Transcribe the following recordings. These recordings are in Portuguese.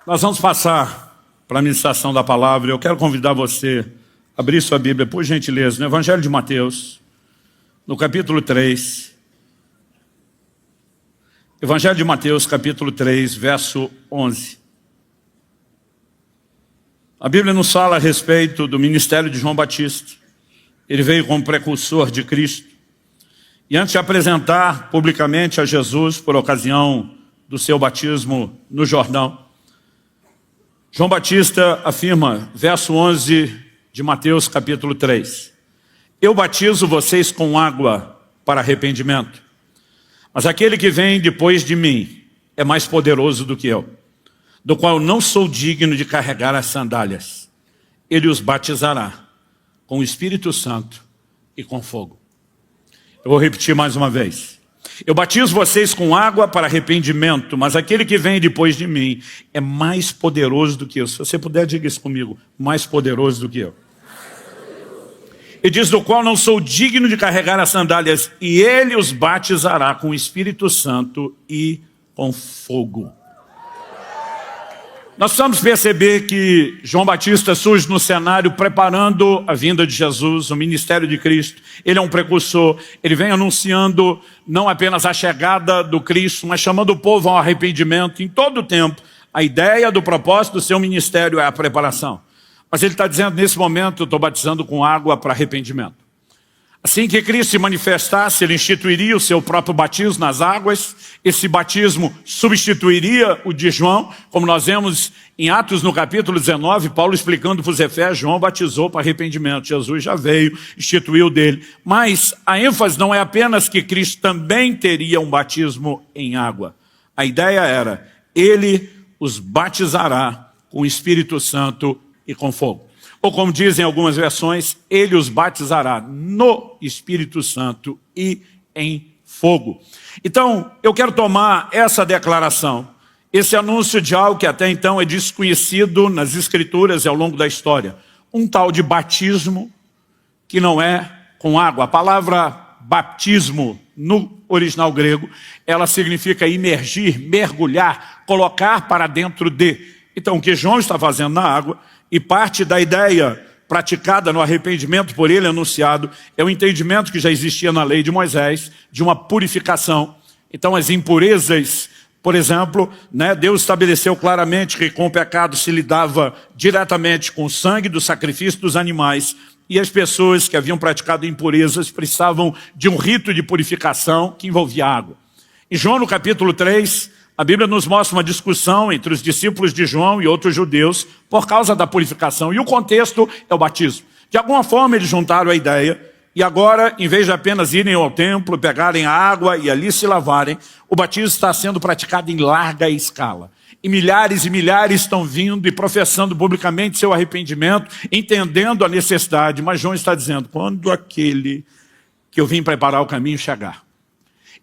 Nós vamos passar para a ministração da palavra. Eu quero convidar você a abrir sua Bíblia, por gentileza, no Evangelho de Mateus, no capítulo 3. Evangelho de Mateus, capítulo 3, verso 11. A Bíblia nos fala a respeito do ministério de João Batista. Ele veio como precursor de Cristo. E antes de apresentar publicamente a Jesus por ocasião do seu batismo no Jordão, João Batista afirma, verso 11 de Mateus capítulo 3, eu batizo vocês com água para arrependimento, mas aquele que vem depois de mim é mais poderoso do que eu, do qual não sou digno de carregar as sandálias. Ele os batizará com o Espírito Santo e com fogo. Eu vou repetir mais uma vez. Eu batizo vocês com água para arrependimento, mas aquele que vem depois de mim é mais poderoso do que eu. Se você puder, diga isso comigo. Mais poderoso do que eu. Ele diz, do qual não sou digno de carregar as sandálias, e ele os batizará com o Espírito Santo e com fogo. Nós precisamos perceber que João Batista surge no cenário preparando a vinda de Jesus, o ministério de Cristo. Ele é um precursor, ele vem anunciando não apenas a chegada do Cristo, mas chamando o povo ao arrependimento em todo o tempo. A ideia do propósito do seu ministério é a preparação. Mas ele está dizendo, nesse momento, eu estou batizando com água para arrependimento. Assim que Cristo se manifestasse, ele instituiria o seu próprio batismo nas águas. Esse batismo substituiria o de João, como nós vemos em Atos no capítulo 19, Paulo explicando para os Efésios, João batizou para arrependimento, Jesus já veio, instituiu dele. Mas a ênfase não é apenas que Cristo também teria um batismo em água. A ideia era, ele os batizará com o Espírito Santo e com fogo. Ou como dizem algumas versões, ele os batizará no Espírito Santo e em fogo. Então, eu quero tomar essa declaração, esse anúncio de algo que até então é desconhecido nas Escrituras e ao longo da história. Um tal de batismo que não é com água. A palavra batismo no original grego, ela significa imergir, mergulhar, colocar para dentro de. Então, o que João está fazendo na água, e parte da ideia praticada no arrependimento por ele anunciado, é o entendimento que já existia na lei de Moisés, de uma purificação. Então as impurezas, por exemplo, Deus estabeleceu claramente que com o pecado se lidava diretamente com o sangue do sacrifício dos animais, e as pessoas que haviam praticado impurezas precisavam de um rito de purificação que envolvia água. Em João no capítulo 3, a Bíblia nos mostra uma discussão entre os discípulos de João e outros judeus por causa da purificação. E o contexto é o batismo. De alguma forma eles juntaram a ideia e agora, em vez de apenas irem ao templo, pegarem a água e ali se lavarem, o batismo está sendo praticado em larga escala. E milhares estão vindo e professando publicamente seu arrependimento, entendendo a necessidade. Mas João está dizendo, quando aquele que eu vim preparar o caminho chegar,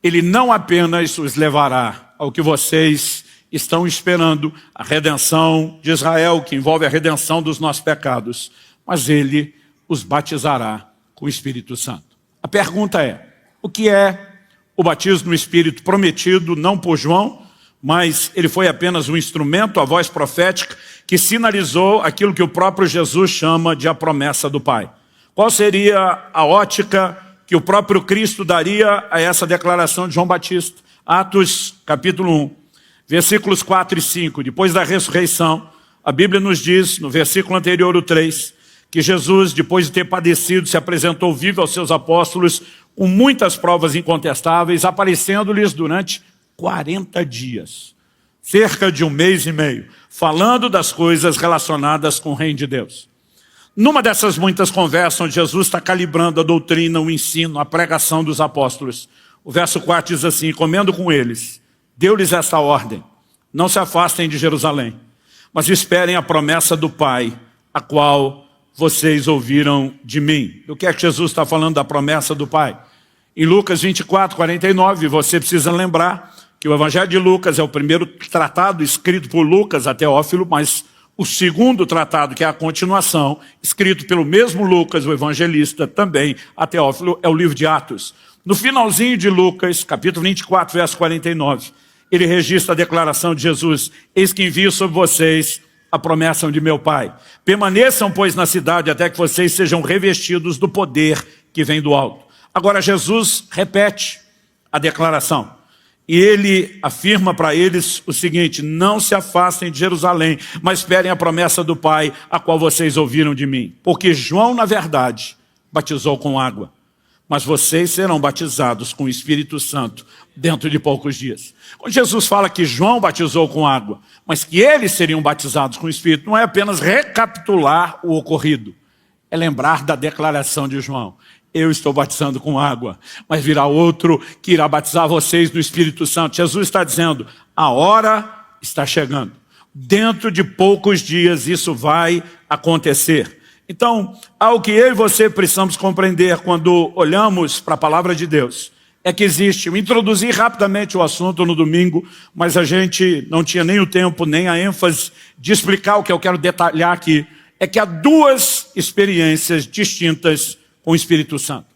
ele não apenas os levará ao que vocês estão esperando, a redenção de Israel, que envolve a redenção dos nossos pecados, mas ele os batizará com o Espírito Santo. A pergunta é, o que é o batismo no Espírito prometido, não por João, mas ele foi apenas um instrumento, a voz profética, que sinalizou aquilo que o próprio Jesus chama de a promessa do Pai. Qual seria a ótica que o próprio Cristo daria a essa declaração de João Batista? Atos capítulo 1, versículos 4 e 5. Depois da ressurreição, a Bíblia nos diz, no versículo anterior, o 3, que Jesus, depois de ter padecido, se apresentou vivo aos seus apóstolos com muitas provas incontestáveis, aparecendo-lhes durante 40 dias, cerca de 1 mês e meio, falando das coisas relacionadas com o reino de Deus. Numa dessas muitas conversas, onde Jesus está calibrando a doutrina, o ensino, a pregação dos apóstolos, o verso 4 diz assim, comendo com eles, deu-lhes esta ordem, não se afastem de Jerusalém, mas esperem a promessa do Pai, a qual vocês ouviram de mim. O que é que Jesus está falando da promessa do Pai? Em Lucas 24, 49, você precisa lembrar que o Evangelho de Lucas é o primeiro tratado escrito por Lucas a Teófilo, mas o segundo tratado, que é a continuação, escrito pelo mesmo Lucas, o evangelista, também a Teófilo, é o livro de Atos. No finalzinho de Lucas, capítulo 24, verso 49, ele registra a declaração de Jesus: eis que envio sobre vocês a promessa de meu Pai. Permaneçam, pois, na cidade até que vocês sejam revestidos do poder que vem do alto. Agora Jesus repete a declaração. E ele afirma para eles o seguinte: não se afastem de Jerusalém, mas esperem a promessa do Pai, a qual vocês ouviram de mim. Porque João, na verdade, batizou com água, mas vocês serão batizados com o Espírito Santo dentro de poucos dias. Quando Jesus fala que João batizou com água, mas que eles seriam batizados com o Espírito, não é apenas recapitular o ocorrido, é lembrar da declaração de João: eu estou batizando com água, mas virá outro que irá batizar vocês no Espírito Santo. Jesus está dizendo: a hora está chegando. Dentro de poucos dias isso vai acontecer. Então, algo que eu e você precisamos compreender quando olhamos para a palavra de Deus é que existe. Eu introduzi rapidamente o assunto no domingo, mas a gente não tinha nem o tempo, nem a ênfase de explicar o que eu quero detalhar aqui. É que há duas experiências distintas com o Espírito Santo.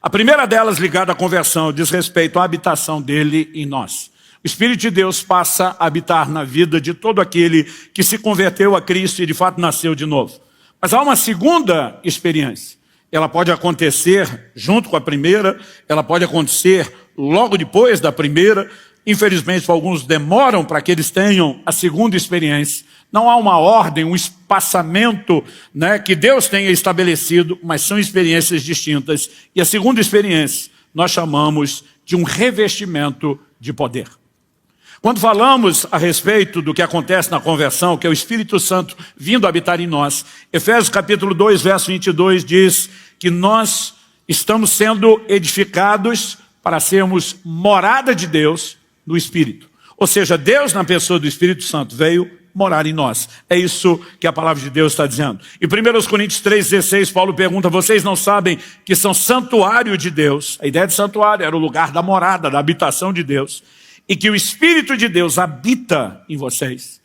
A primeira delas, ligada à conversão, diz respeito à habitação dele em nós. O Espírito de Deus passa a habitar na vida de todo aquele que se converteu a Cristo e de fato nasceu de novo. Mas há uma segunda experiência. Ela pode acontecer junto com a primeira, ela pode acontecer logo depois da primeira. Infelizmente, alguns demoram para que eles tenham a segunda experiência. Não há uma ordem, um espaçamento, né, que Deus tenha estabelecido, mas são experiências distintas. E a segunda experiência nós chamamos de um revestimento de poder. Quando falamos a respeito do que acontece na conversão, que é o Espírito Santo vindo habitar em nós, Efésios capítulo 2, verso 22 diz que nós estamos sendo edificados para sermos morada de Deus no Espírito. Ou seja, Deus na pessoa do Espírito Santo veio morar em nós. É isso que a palavra de Deus está dizendo. Em 1 Coríntios 3,16, Paulo pergunta: vocês não sabem que são santuário de Deus? A ideia de santuário era o lugar da morada, da habitação de Deus. E que o Espírito de Deus habita em vocês.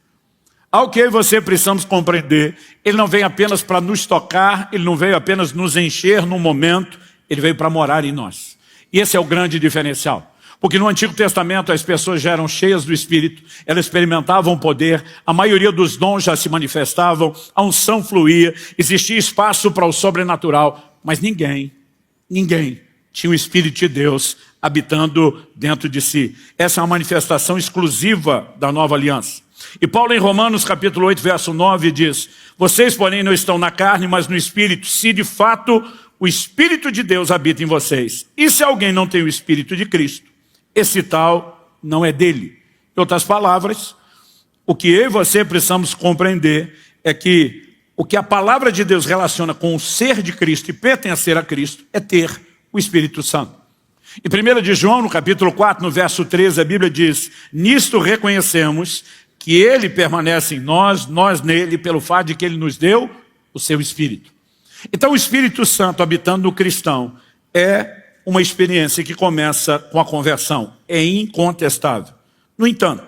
Ao que eu e você precisamos compreender, ele não veio apenas para nos tocar, ele não veio apenas nos encher num momento, ele veio para morar em nós. E esse é o grande diferencial. Porque no Antigo Testamento as pessoas já eram cheias do Espírito, elas experimentavam poder, a maioria dos dons já se manifestavam, a unção fluía, existia espaço para o sobrenatural, mas ninguém tinha o Espírito de Deus habitando dentro de si. Essa é uma manifestação exclusiva da nova aliança. E Paulo em Romanos capítulo 8, verso 9 diz: vocês porém não estão na carne, mas no Espírito, se de fato o Espírito de Deus habita em vocês. E se alguém não tem o Espírito de Cristo, esse tal não é dele. Em outras palavras, o que eu e você precisamos compreender é que o que a palavra de Deus relaciona com o ser de Cristo e pertencer a Cristo é ter o Espírito Santo. Em 1 de João, no capítulo 4, no verso 13, a Bíblia diz: nisto reconhecemos que ele permanece em nós, nós nele, pelo fato de que ele nos deu o seu Espírito. Então o Espírito Santo habitando no cristão é uma experiência que começa com a conversão, é incontestável. No entanto,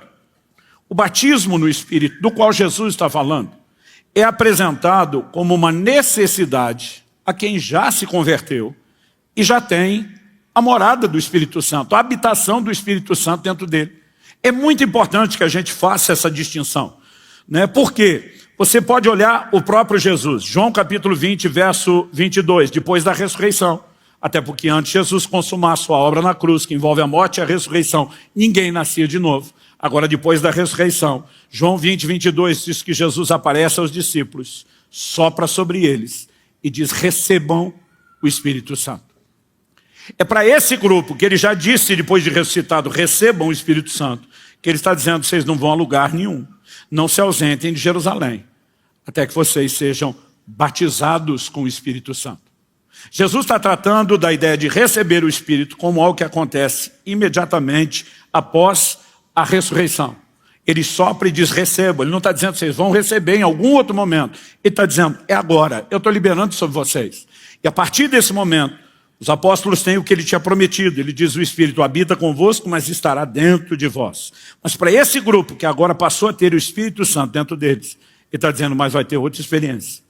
o batismo no Espírito, do qual Jesus está falando, é apresentado como uma necessidade a quem já se converteu e já tem a morada do Espírito Santo, a habitação do Espírito Santo dentro dele. É muito importante que a gente faça essa distinção, né? Porque você pode olhar o próprio Jesus, João capítulo 20, verso 22, depois da ressurreição. Até porque antes Jesus consumar sua obra na cruz, que envolve a morte e a ressurreição, ninguém nascia de novo. Agora, depois da ressurreição, João 20, 22 diz que Jesus aparece aos discípulos, sopra sobre eles e diz: recebam o Espírito Santo. É para esse grupo que ele já disse, depois de ressuscitado, recebam o Espírito Santo, que ele está dizendo: vocês não vão a lugar nenhum, não se ausentem de Jerusalém, até que vocês sejam batizados com o Espírito Santo. Jesus está tratando da ideia de receber o Espírito como algo que acontece imediatamente após a ressurreição. Ele sopra e diz: recebam. Ele não está dizendo que vocês vão receber em algum outro momento. Ele está dizendo: é agora, eu estou liberando sobre vocês. E a partir desse momento, os apóstolos têm o que ele tinha prometido. Ele diz: o Espírito habita convosco, mas estará dentro de vós. Mas para esse grupo que agora passou a ter o Espírito Santo dentro deles, ele está dizendo: mas vai ter outra experiência.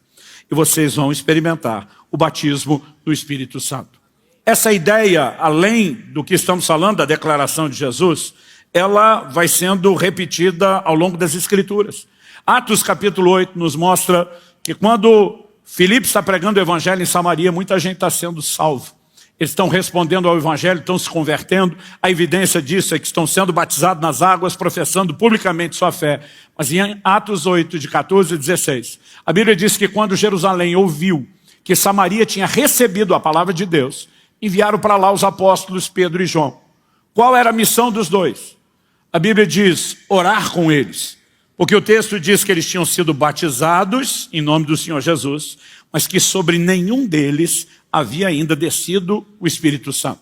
E vocês vão experimentar o batismo do Espírito Santo. Essa ideia, além do que estamos falando da declaração de Jesus, ela vai sendo repetida ao longo das Escrituras. Atos capítulo 8 nos mostra que quando Filipe está pregando o evangelho em Samaria, muita gente está sendo salvo. Eles estão respondendo ao evangelho, estão se convertendo. A evidência disso é que estão sendo batizados nas águas, professando publicamente sua fé. Mas em Atos 8, de 14 a 16, a Bíblia diz que quando Jerusalém ouviu que Samaria tinha recebido a palavra de Deus, enviaram para lá os apóstolos Pedro e João. Qual era a missão dos dois? A Bíblia diz, orar com eles. Porque o texto diz que eles tinham sido batizados em nome do Senhor Jesus, mas que sobre nenhum deles havia ainda descido o Espírito Santo.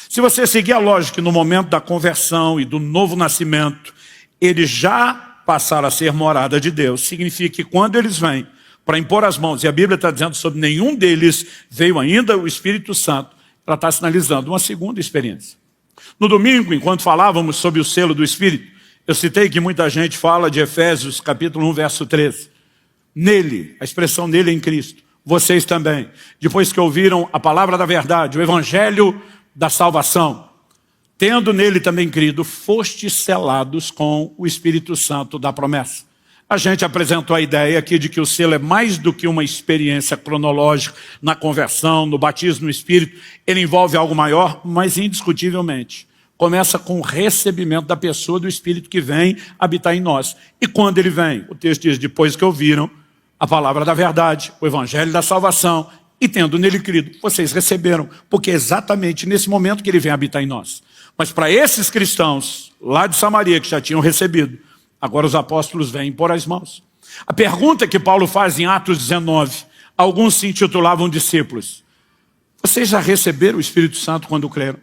Se você seguir a lógica no momento da conversão e do novo nascimento, eles já passaram a ser morada de Deus. Significa que quando eles vêm para impor as mãos, e a Bíblia está dizendo sobre nenhum deles veio ainda o Espírito Santo, ela está sinalizando uma segunda experiência. No domingo, enquanto falávamos sobre o selo do Espírito, eu citei que muita gente fala de Efésios capítulo 1, verso 13. Nele, a expressão nele em Cristo, vocês também, depois que ouviram a palavra da verdade, o evangelho da salvação, tendo nele também crido, fostes selados com o Espírito Santo da promessa. A gente apresentou a ideia aqui de que o selo é mais do que uma experiência cronológica na conversão, no batismo no Espírito. Ele envolve algo maior, mas indiscutivelmente começa com o recebimento da pessoa do Espírito que vem habitar em nós. E quando ele vem, o texto diz, depois que ouviram a palavra da verdade, o evangelho da salvação, e tendo nele crido, vocês receberam, porque é exatamente nesse momento que ele vem habitar em nós. Mas para esses cristãos lá de Samaria que já tinham recebido, agora os apóstolos vêm pôr as mãos. A pergunta que Paulo faz em Atos 19, alguns se intitulavam discípulos. Vocês já receberam o Espírito Santo quando creram?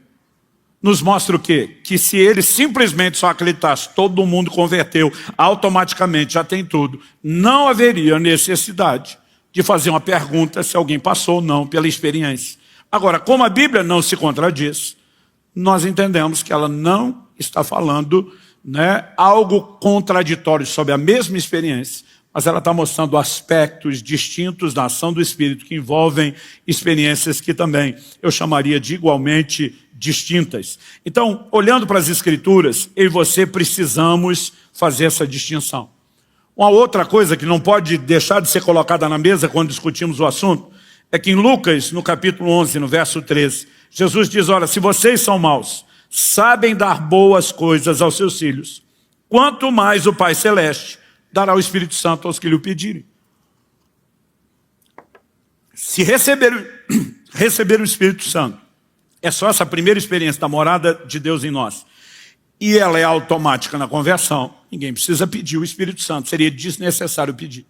Nos mostra o quê? Que se eles simplesmente só acreditassem, todo mundo converteu, automaticamente já tem tudo, não haveria necessidade de fazer uma pergunta se alguém passou ou não pela experiência. Agora, como a Bíblia não se contradiz, nós entendemos que ela não está falando algo contraditório sobre a mesma experiência, mas ela está mostrando aspectos distintos da ação do Espírito que envolvem experiências que também eu chamaria de igualmente distintas. Então, olhando para as Escrituras, eu e você precisamos fazer essa distinção. Uma outra coisa que não pode deixar de ser colocada na mesa quando discutimos o assunto, é que em Lucas, no capítulo 11, no verso 13, Jesus diz, olha, se vocês são maus, sabem dar boas coisas aos seus filhos, quanto mais o Pai Celeste dará o Espírito Santo aos que lhe o pedirem. Se receber o Espírito Santo, é só essa primeira experiência da morada de Deus em nós, e ela é automática na conversão, ninguém precisa pedir o Espírito Santo, seria desnecessário pedir.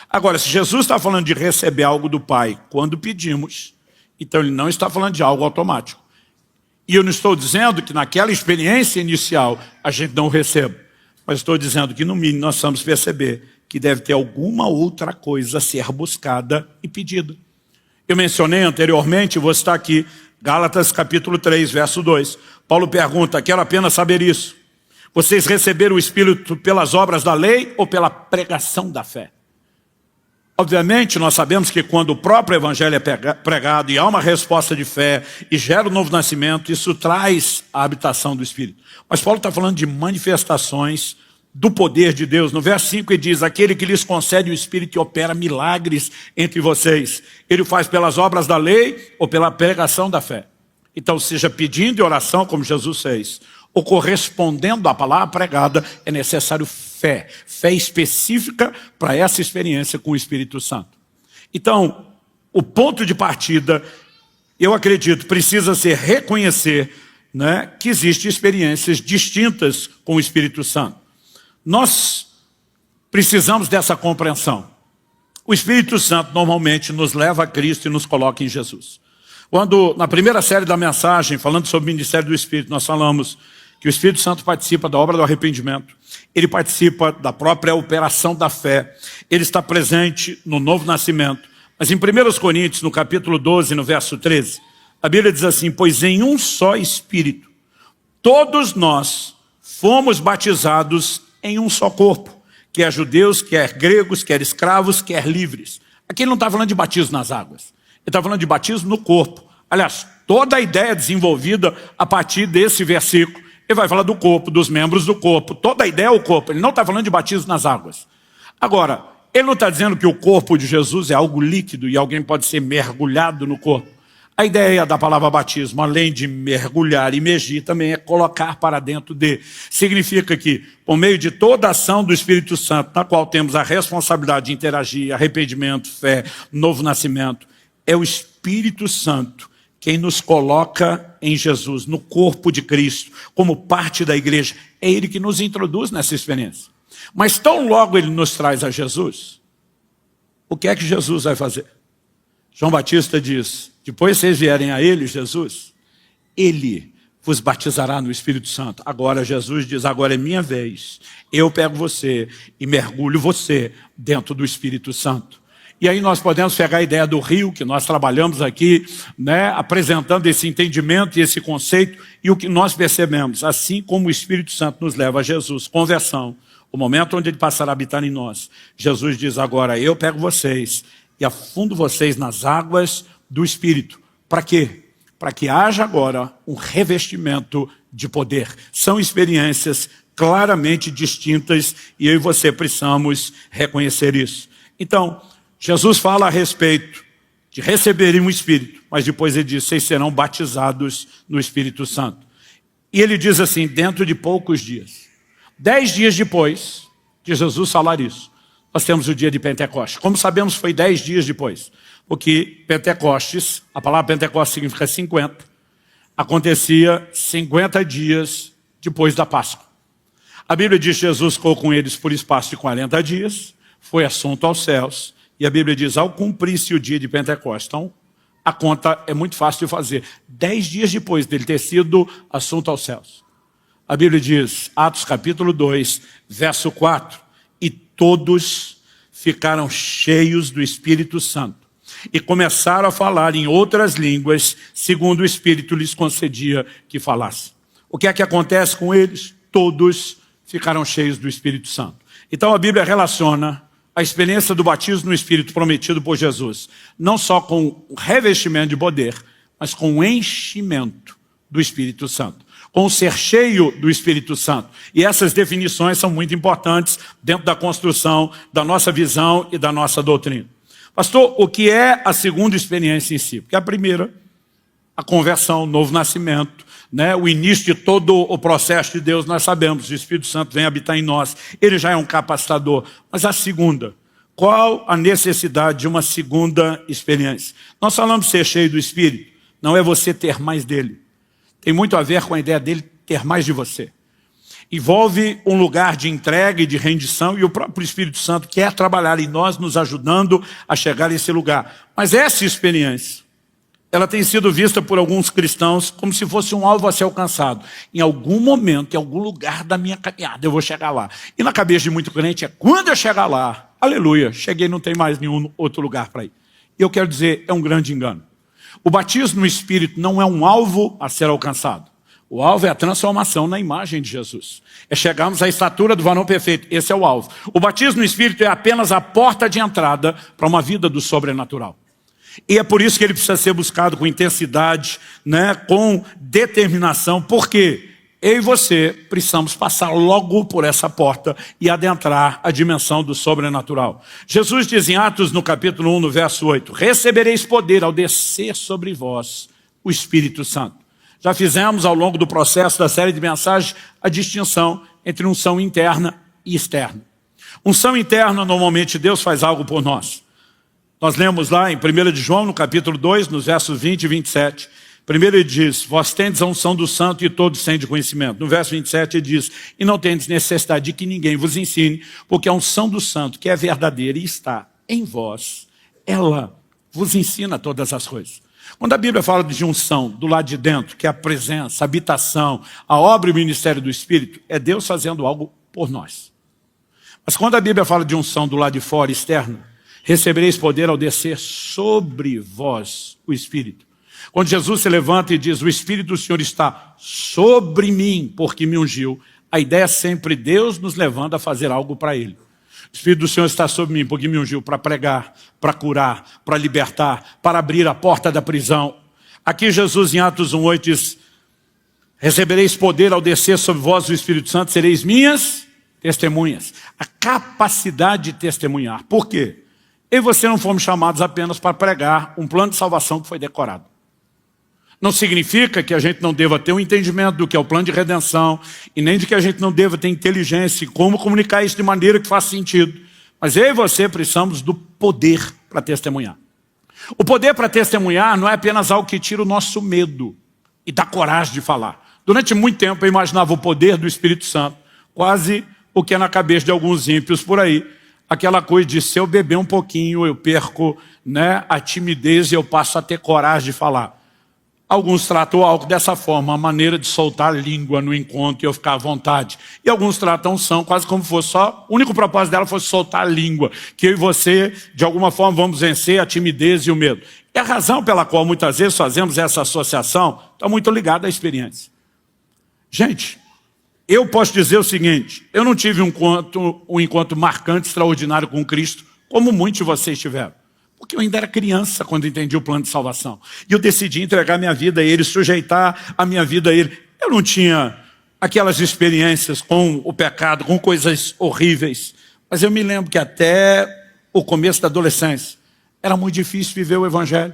Agora, se Jesus está falando de receber algo do Pai quando pedimos, então ele não está falando de algo automático. E eu não estou dizendo que naquela experiência inicial a gente não receba, mas estou dizendo que no mínimo nós vamos perceber que deve ter alguma outra coisa a ser buscada e pedida. Eu mencionei anteriormente, vou citar aqui, Gálatas capítulo 3, verso 2. Paulo pergunta, quero apenas saber isso. Vocês receberam o Espírito pelas obras da lei ou pela pregação da fé? Obviamente, nós sabemos que quando o próprio Evangelho é pregado e há uma resposta de fé e gera um novo nascimento, isso traz a habitação do Espírito. Mas Paulo está falando de manifestações do poder de Deus. No verso 5 ele diz, aquele que lhes concede o Espírito e opera milagres entre vocês, ele o faz pelas obras da lei ou pela pregação da fé. Então, seja pedindo em oração, como Jesus fez, ou correspondendo à palavra pregada, é necessário fé. Fé específica para essa experiência com o Espírito Santo. Então, o ponto de partida, eu acredito, precisa ser reconhecer que existem experiências distintas com o Espírito Santo. Nós precisamos dessa compreensão. O Espírito Santo normalmente nos leva a Cristo e nos coloca em Jesus. Quando, na primeira série da mensagem, falando sobre o ministério do Espírito, nós falamos que o Espírito Santo participa da obra do arrependimento, ele participa da própria operação da fé, ele está presente no novo nascimento. Mas em 1 Coríntios, no capítulo 12, no verso 13, a Bíblia diz assim, pois em um só Espírito, todos nós fomos batizados em um só corpo, quer judeus, quer gregos, quer escravos, quer livres. Aqui ele não está falando de batismo nas águas, ele está falando de batismo no corpo. Aliás, toda a ideia desenvolvida a partir desse versículo Ele vai falar do corpo, dos membros do corpo. Toda a ideia é o corpo. Ele não está falando de batismo nas águas. Agora, ele não está dizendo que o corpo de Jesus é algo líquido e alguém pode ser mergulhado no corpo. A ideia da palavra batismo, além de mergulhar, imergir, também é colocar para dentro de. Significa que, por meio de toda a ação do Espírito Santo, na qual temos a responsabilidade de interagir, arrependimento, fé, novo nascimento, é o Espírito Santo quem nos coloca em Jesus, no corpo de Cristo, como parte da igreja. É Ele que nos introduz nessa experiência. Mas tão logo Ele nos traz a Jesus, o que é que Jesus vai fazer? João Batista diz, depois vocês vierem a Ele, Jesus, Ele vos batizará no Espírito Santo. Agora Jesus diz, agora é minha vez. Eu pego você e mergulho você dentro do Espírito Santo. E aí nós podemos pegar a ideia do rio, que nós trabalhamos aqui, né, apresentando esse entendimento e esse conceito, e o que nós percebemos, assim como o Espírito Santo nos leva a Jesus, conversão, o momento onde Ele passará a habitar em nós, Jesus diz agora, eu pego vocês e afundo vocês nas águas do Espírito. Para quê? Para que haja agora um revestimento de poder. São experiências claramente distintas e eu e você precisamos reconhecer isso. Então, Jesus fala a respeito de receberem um Espírito, mas depois Ele diz, vocês serão batizados no Espírito Santo. E Ele diz assim, dentro de poucos dias. 10 dias depois de Jesus falar isso, nós temos o dia de Pentecostes. Como sabemos, foi 10 dias depois. Porque Pentecostes, a palavra Pentecostes significa 50, acontecia 50 dias depois da Páscoa. A Bíblia diz que Jesus ficou com eles por espaço de 40 dias, foi assunto aos céus, e a Bíblia diz, ao cumprir-se o dia de Pentecostes. Então, a conta é muito fácil de fazer. 10 dias depois dele ter sido assunto aos céus. A Bíblia diz, Atos capítulo 2, verso 4, e todos ficaram cheios do Espírito Santo e começaram a falar em outras línguas, segundo o Espírito lhes concedia que falassem. O que é que acontece com eles? Todos ficaram cheios do Espírito Santo. Então a Bíblia relaciona a experiência do batismo no Espírito prometido por Jesus, não só com o revestimento de poder, mas com o enchimento do Espírito Santo, com o ser cheio do Espírito Santo. E essas definições são muito importantes dentro da construção da nossa visão e da nossa doutrina. Pastor, o que é a segunda experiência em si? Porque a primeira, a conversão, o novo nascimento, né? O início de todo o processo de Deus, nós sabemos, o Espírito Santo vem habitar em nós, ele já é um capacitador. Mas a segunda, qual a necessidade de uma segunda experiência? Nós falamos de ser cheio do Espírito, não é você ter mais dele. Tem muito a ver com a ideia dele ter mais de você. Envolve um lugar de entrega e de rendição, e o próprio Espírito Santo quer trabalhar em nós, nos ajudando a chegar a esse lugar. Mas essa experiência, ela tem sido vista por alguns cristãos como se fosse um alvo a ser alcançado. Em algum momento, em algum lugar da minha caminhada, eu vou chegar lá. E na cabeça de muito crente é, quando eu chegar lá, aleluia, cheguei, não tem mais nenhum outro lugar para ir. E eu quero dizer, é um grande engano. O batismo no Espírito não é um alvo a ser alcançado. O alvo é a transformação na imagem de Jesus. É chegarmos à estatura do varão perfeito. Esse é o alvo. O batismo no Espírito é apenas a porta de entrada para uma vida do sobrenatural. E é por isso que ele precisa ser buscado com intensidade, né, com determinação, porque eu e você precisamos passar logo por essa porta e adentrar a dimensão do sobrenatural. Jesus diz em Atos, no capítulo 1, no verso 8, recebereis poder ao descer sobre vós o Espírito Santo. Já fizemos ao longo do processo da série de mensagens a distinção entre unção interna e externa. Unção interna, normalmente Deus faz algo por nós. Nós lemos lá em 1 de João, no capítulo 2, nos versos 20 e 27. Primeiro ele diz, vós tendes a unção do santo e todos têm de conhecimento. No verso 27 ele diz, e não tendes necessidade de que ninguém vos ensine, porque a unção do santo, que é verdadeira e está em vós, ela vos ensina todas as coisas. Quando a Bíblia fala de unção do lado de dentro, que é a presença, a habitação, a obra e o ministério do Espírito, é Deus fazendo algo por nós. Mas quando a Bíblia fala de unção do lado de fora, externo, recebereis poder ao descer sobre vós o Espírito. Quando Jesus se levanta e diz, o Espírito do Senhor está sobre mim, porque me ungiu, a ideia é sempre Deus nos levando a fazer algo para Ele. O Espírito do Senhor está sobre mim, porque me ungiu para pregar, para curar, para libertar, para abrir a porta da prisão. Aqui Jesus em Atos 1:8 diz, Recebereis poder ao descer sobre vós o Espírito Santo, sereis minhas testemunhas. A capacidade de testemunhar. Por quê? Eu e você não fomos chamados apenas para pregar um plano de salvação que foi decorado. Não significa que a gente não deva ter um entendimento do que é o plano de redenção e nem de que a gente não deva ter inteligência em como comunicar isso de maneira que faça sentido. Mas eu e você precisamos do poder para testemunhar. O poder para testemunhar não é apenas algo que tira o nosso medo e dá coragem de falar. Durante muito tempo eu imaginava o poder do Espírito Santo, quase o que é na cabeça de alguns ímpios por aí. Aquela coisa de se eu beber um pouquinho, eu perco, né, a timidez e eu passo a ter coragem de falar. Alguns tratam algo dessa forma, a maneira de soltar a língua no encontro e eu ficar à vontade. E alguns tratam unção quase como se fosse só, o único propósito dela fosse soltar a língua, que eu e você, de alguma forma, vamos vencer a timidez e o medo. E a razão pela qual muitas vezes fazemos essa associação está muito ligada à experiência. Gente, eu posso dizer o seguinte, eu não tive um encontro marcante, extraordinário com Cristo, como muitos de vocês tiveram. Porque eu ainda era criança quando entendi o plano de salvação. E eu decidi entregar minha vida a Ele, sujeitar a minha vida a Ele. Eu não tinha aquelas experiências com o pecado, com coisas horríveis. Mas eu me lembro que até o começo da adolescência era muito difícil viver o Evangelho.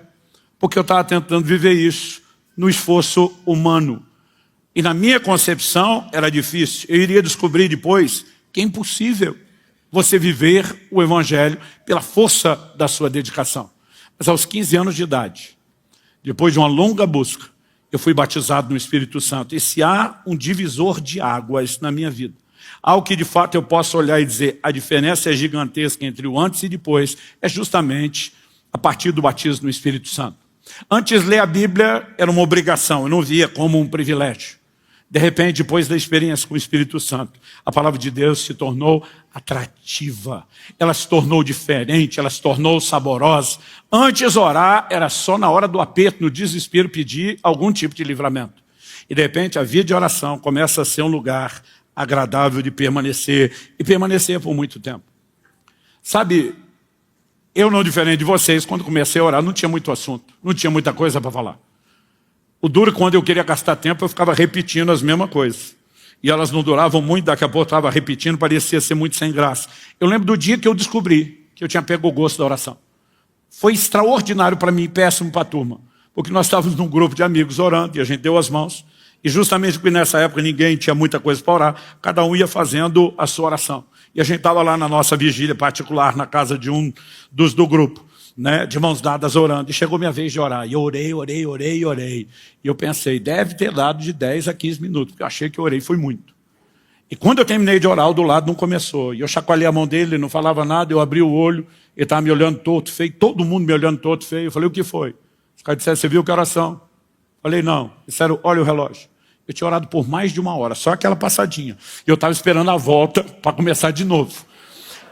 Porque eu estava tentando viver isso no esforço humano. E na minha concepção era difícil. Eu iria descobrir depois que é impossível você viver o Evangelho pela força da sua dedicação. Mas aos 15 anos de idade, depois de uma longa busca, eu fui batizado no Espírito Santo. E se há um divisor de águas na minha vida, algo que de fato eu posso olhar e dizer, a diferença é gigantesca entre o antes e depois, é justamente a partir do batismo no Espírito Santo. Antes, ler a Bíblia era uma obrigação, eu não via como um privilégio. De repente, depois da experiência com o Espírito Santo, a palavra de Deus se tornou atrativa. Ela se tornou diferente, ela se tornou saborosa. Antes, orar era só na hora do aperto, no desespero, pedir algum tipo de livramento. E de repente, a vida de oração começa a ser um lugar agradável de permanecer, e permanecer por muito tempo. Sabe, eu não diferente de vocês, quando comecei a orar, não tinha muito assunto, não tinha muita coisa para falar. O duro, quando eu queria gastar tempo, eu ficava repetindo as mesmas coisas. E elas não duravam muito, daqui a pouco eu estava repetindo, parecia ser muito sem graça. Eu lembro do dia que eu descobri que eu tinha pego o gosto da oração. Foi extraordinário para mim, péssimo para a turma. Porque nós estávamos num grupo de amigos orando, e a gente deu as mãos. E justamente porque nessa época ninguém tinha muita coisa para orar, cada um ia fazendo a sua oração. E a gente estava lá na nossa vigília particular, na casa de um dos do grupo, né, de mãos dadas orando, e chegou minha vez de orar, e eu orei, e eu pensei, deve ter dado de 10 a 15 minutos, porque eu achei que eu orei, foi muito. E quando eu terminei de orar, o do lado não começou, e eu chacoalhei a mão dele, ele não falava nada, eu abri o olho, ele estava me olhando torto, feio, todo mundo me olhando torto, feio, eu falei, o que foi? Os caras disseram, você viu que oração? Falei, não, disseram, olha o relógio. Eu tinha orado por mais de 1 hora, só aquela passadinha, e eu estava esperando a volta para começar de novo.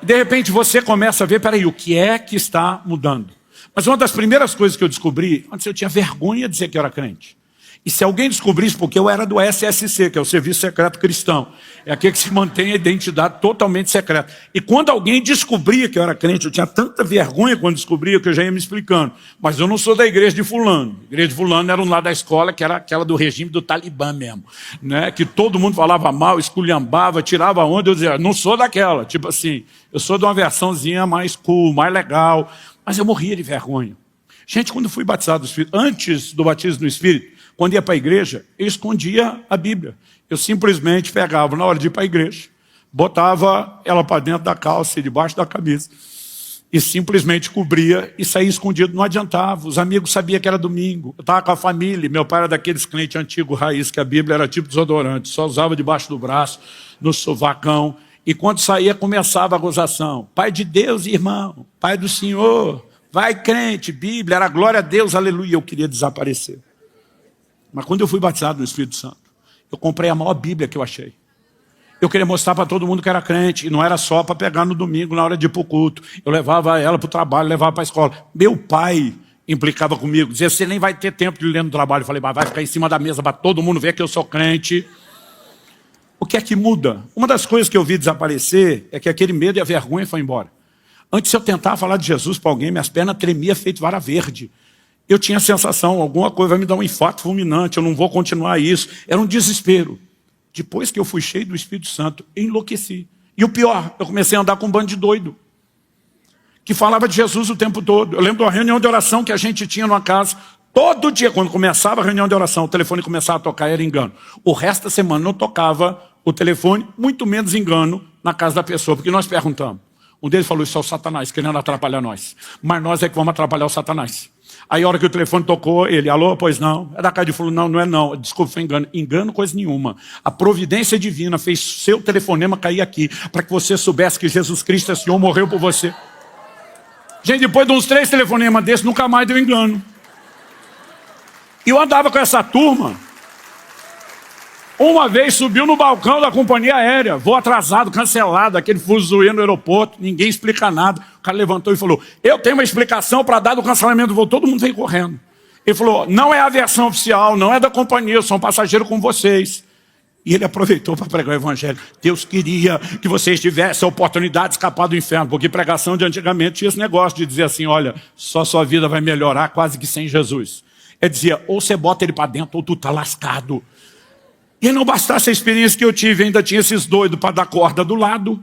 De repente você começa a ver, peraí, o que é que está mudando? Mas uma das primeiras coisas que eu descobri, antes eu tinha vergonha de dizer que eu era crente. E se alguém descobrisse, porque eu era do SSC, que é o Serviço Secreto Cristão, é aquele que se mantém a identidade totalmente secreta. E quando alguém descobria que eu era crente, eu tinha tanta vergonha quando descobria que eu já ia me explicando. Mas eu não sou da igreja de fulano. A igreja de fulano era um lado da escola, que era aquela do regime do Talibã mesmo, né? Que todo mundo falava mal, esculhambava, tirava onda, eu dizia, não sou daquela. Tipo assim, eu sou de uma versãozinha mais cool, mais legal. Mas eu morria de vergonha. Gente, quando eu fui batizado no Espírito, antes do batismo no Espírito, quando ia para a igreja, eu escondia a Bíblia. Eu simplesmente pegava, na hora de ir para a igreja, botava ela para dentro da calça e debaixo da camisa, e simplesmente cobria e saía escondido. Não adiantava, os amigos sabiam que era domingo. Eu estava com a família, meu pai era daqueles crentes antigos, raiz, que a Bíblia era tipo desodorante, só usava debaixo do braço, no sovacão. E quando saía, começava a gozação. Pai de Deus, irmão, Pai do Senhor, vai crente, Bíblia, era glória a Deus, aleluia. Eu queria desaparecer. Mas quando eu fui batizado no Espírito Santo, eu comprei a maior Bíblia que eu achei. Eu queria mostrar para todo mundo que era crente, e não era só para pegar no domingo, na hora de ir para o culto. Eu levava ela para o trabalho, levava para a escola. Meu pai implicava comigo, dizia, você nem vai ter tempo de ler no trabalho. Eu falei, mas vai ficar em cima da mesa para todo mundo ver que eu sou crente. O que é que muda? Uma das coisas que eu vi desaparecer é que aquele medo e a vergonha foi embora. Antes, se eu tentava falar de Jesus para alguém, minhas pernas tremiam feito vara verde. Eu tinha a sensação, alguma coisa vai me dar um infarto fulminante, eu não vou continuar isso. Era um desespero. Depois que eu fui cheio do Espírito Santo, eu enlouqueci. E o pior, eu comecei a andar com um bando de doido, que falava de Jesus o tempo todo. Eu lembro de uma reunião de oração que a gente tinha numa casa. Todo dia, quando começava a reunião de oração, o telefone começava a tocar, era engano. O resto da semana não tocava o telefone, muito menos engano na casa da pessoa, porque nós perguntamos. Um deles falou, isso é o Satanás, querendo atrapalhar nós. Mas nós é que vamos atrapalhar o Satanás. Aí a hora que o telefone tocou, ele, alô, pois não. É da casa de fulano, não, não é não. Desculpa, foi engano. Engano coisa nenhuma. A providência divina fez seu telefonema cair aqui, para que você soubesse que Jesus Cristo é Senhor, morreu por você. Gente, depois de uns 3 telefonemas desses, nunca mais deu engano. E eu andava com essa turma. Uma vez subiu no balcão da companhia aérea, voo atrasado, cancelado, aquele fuzuê no aeroporto, ninguém explica nada. O cara levantou e falou, eu tenho uma explicação para dar do cancelamento do voo. Todo mundo veio correndo. Ele falou, não é a versão oficial, não é da companhia, eu sou um passageiro como vocês. E ele aproveitou para pregar o evangelho. Deus queria que vocês tivessem a oportunidade de escapar do inferno, porque pregação de antigamente tinha esse negócio de dizer assim, olha, só sua vida vai melhorar quase que sem Jesus. Ele dizia, ou você bota ele para dentro ou tu tá lascado. E não bastasse a experiência que eu tive, ainda tinha esses doidos para dar corda do lado.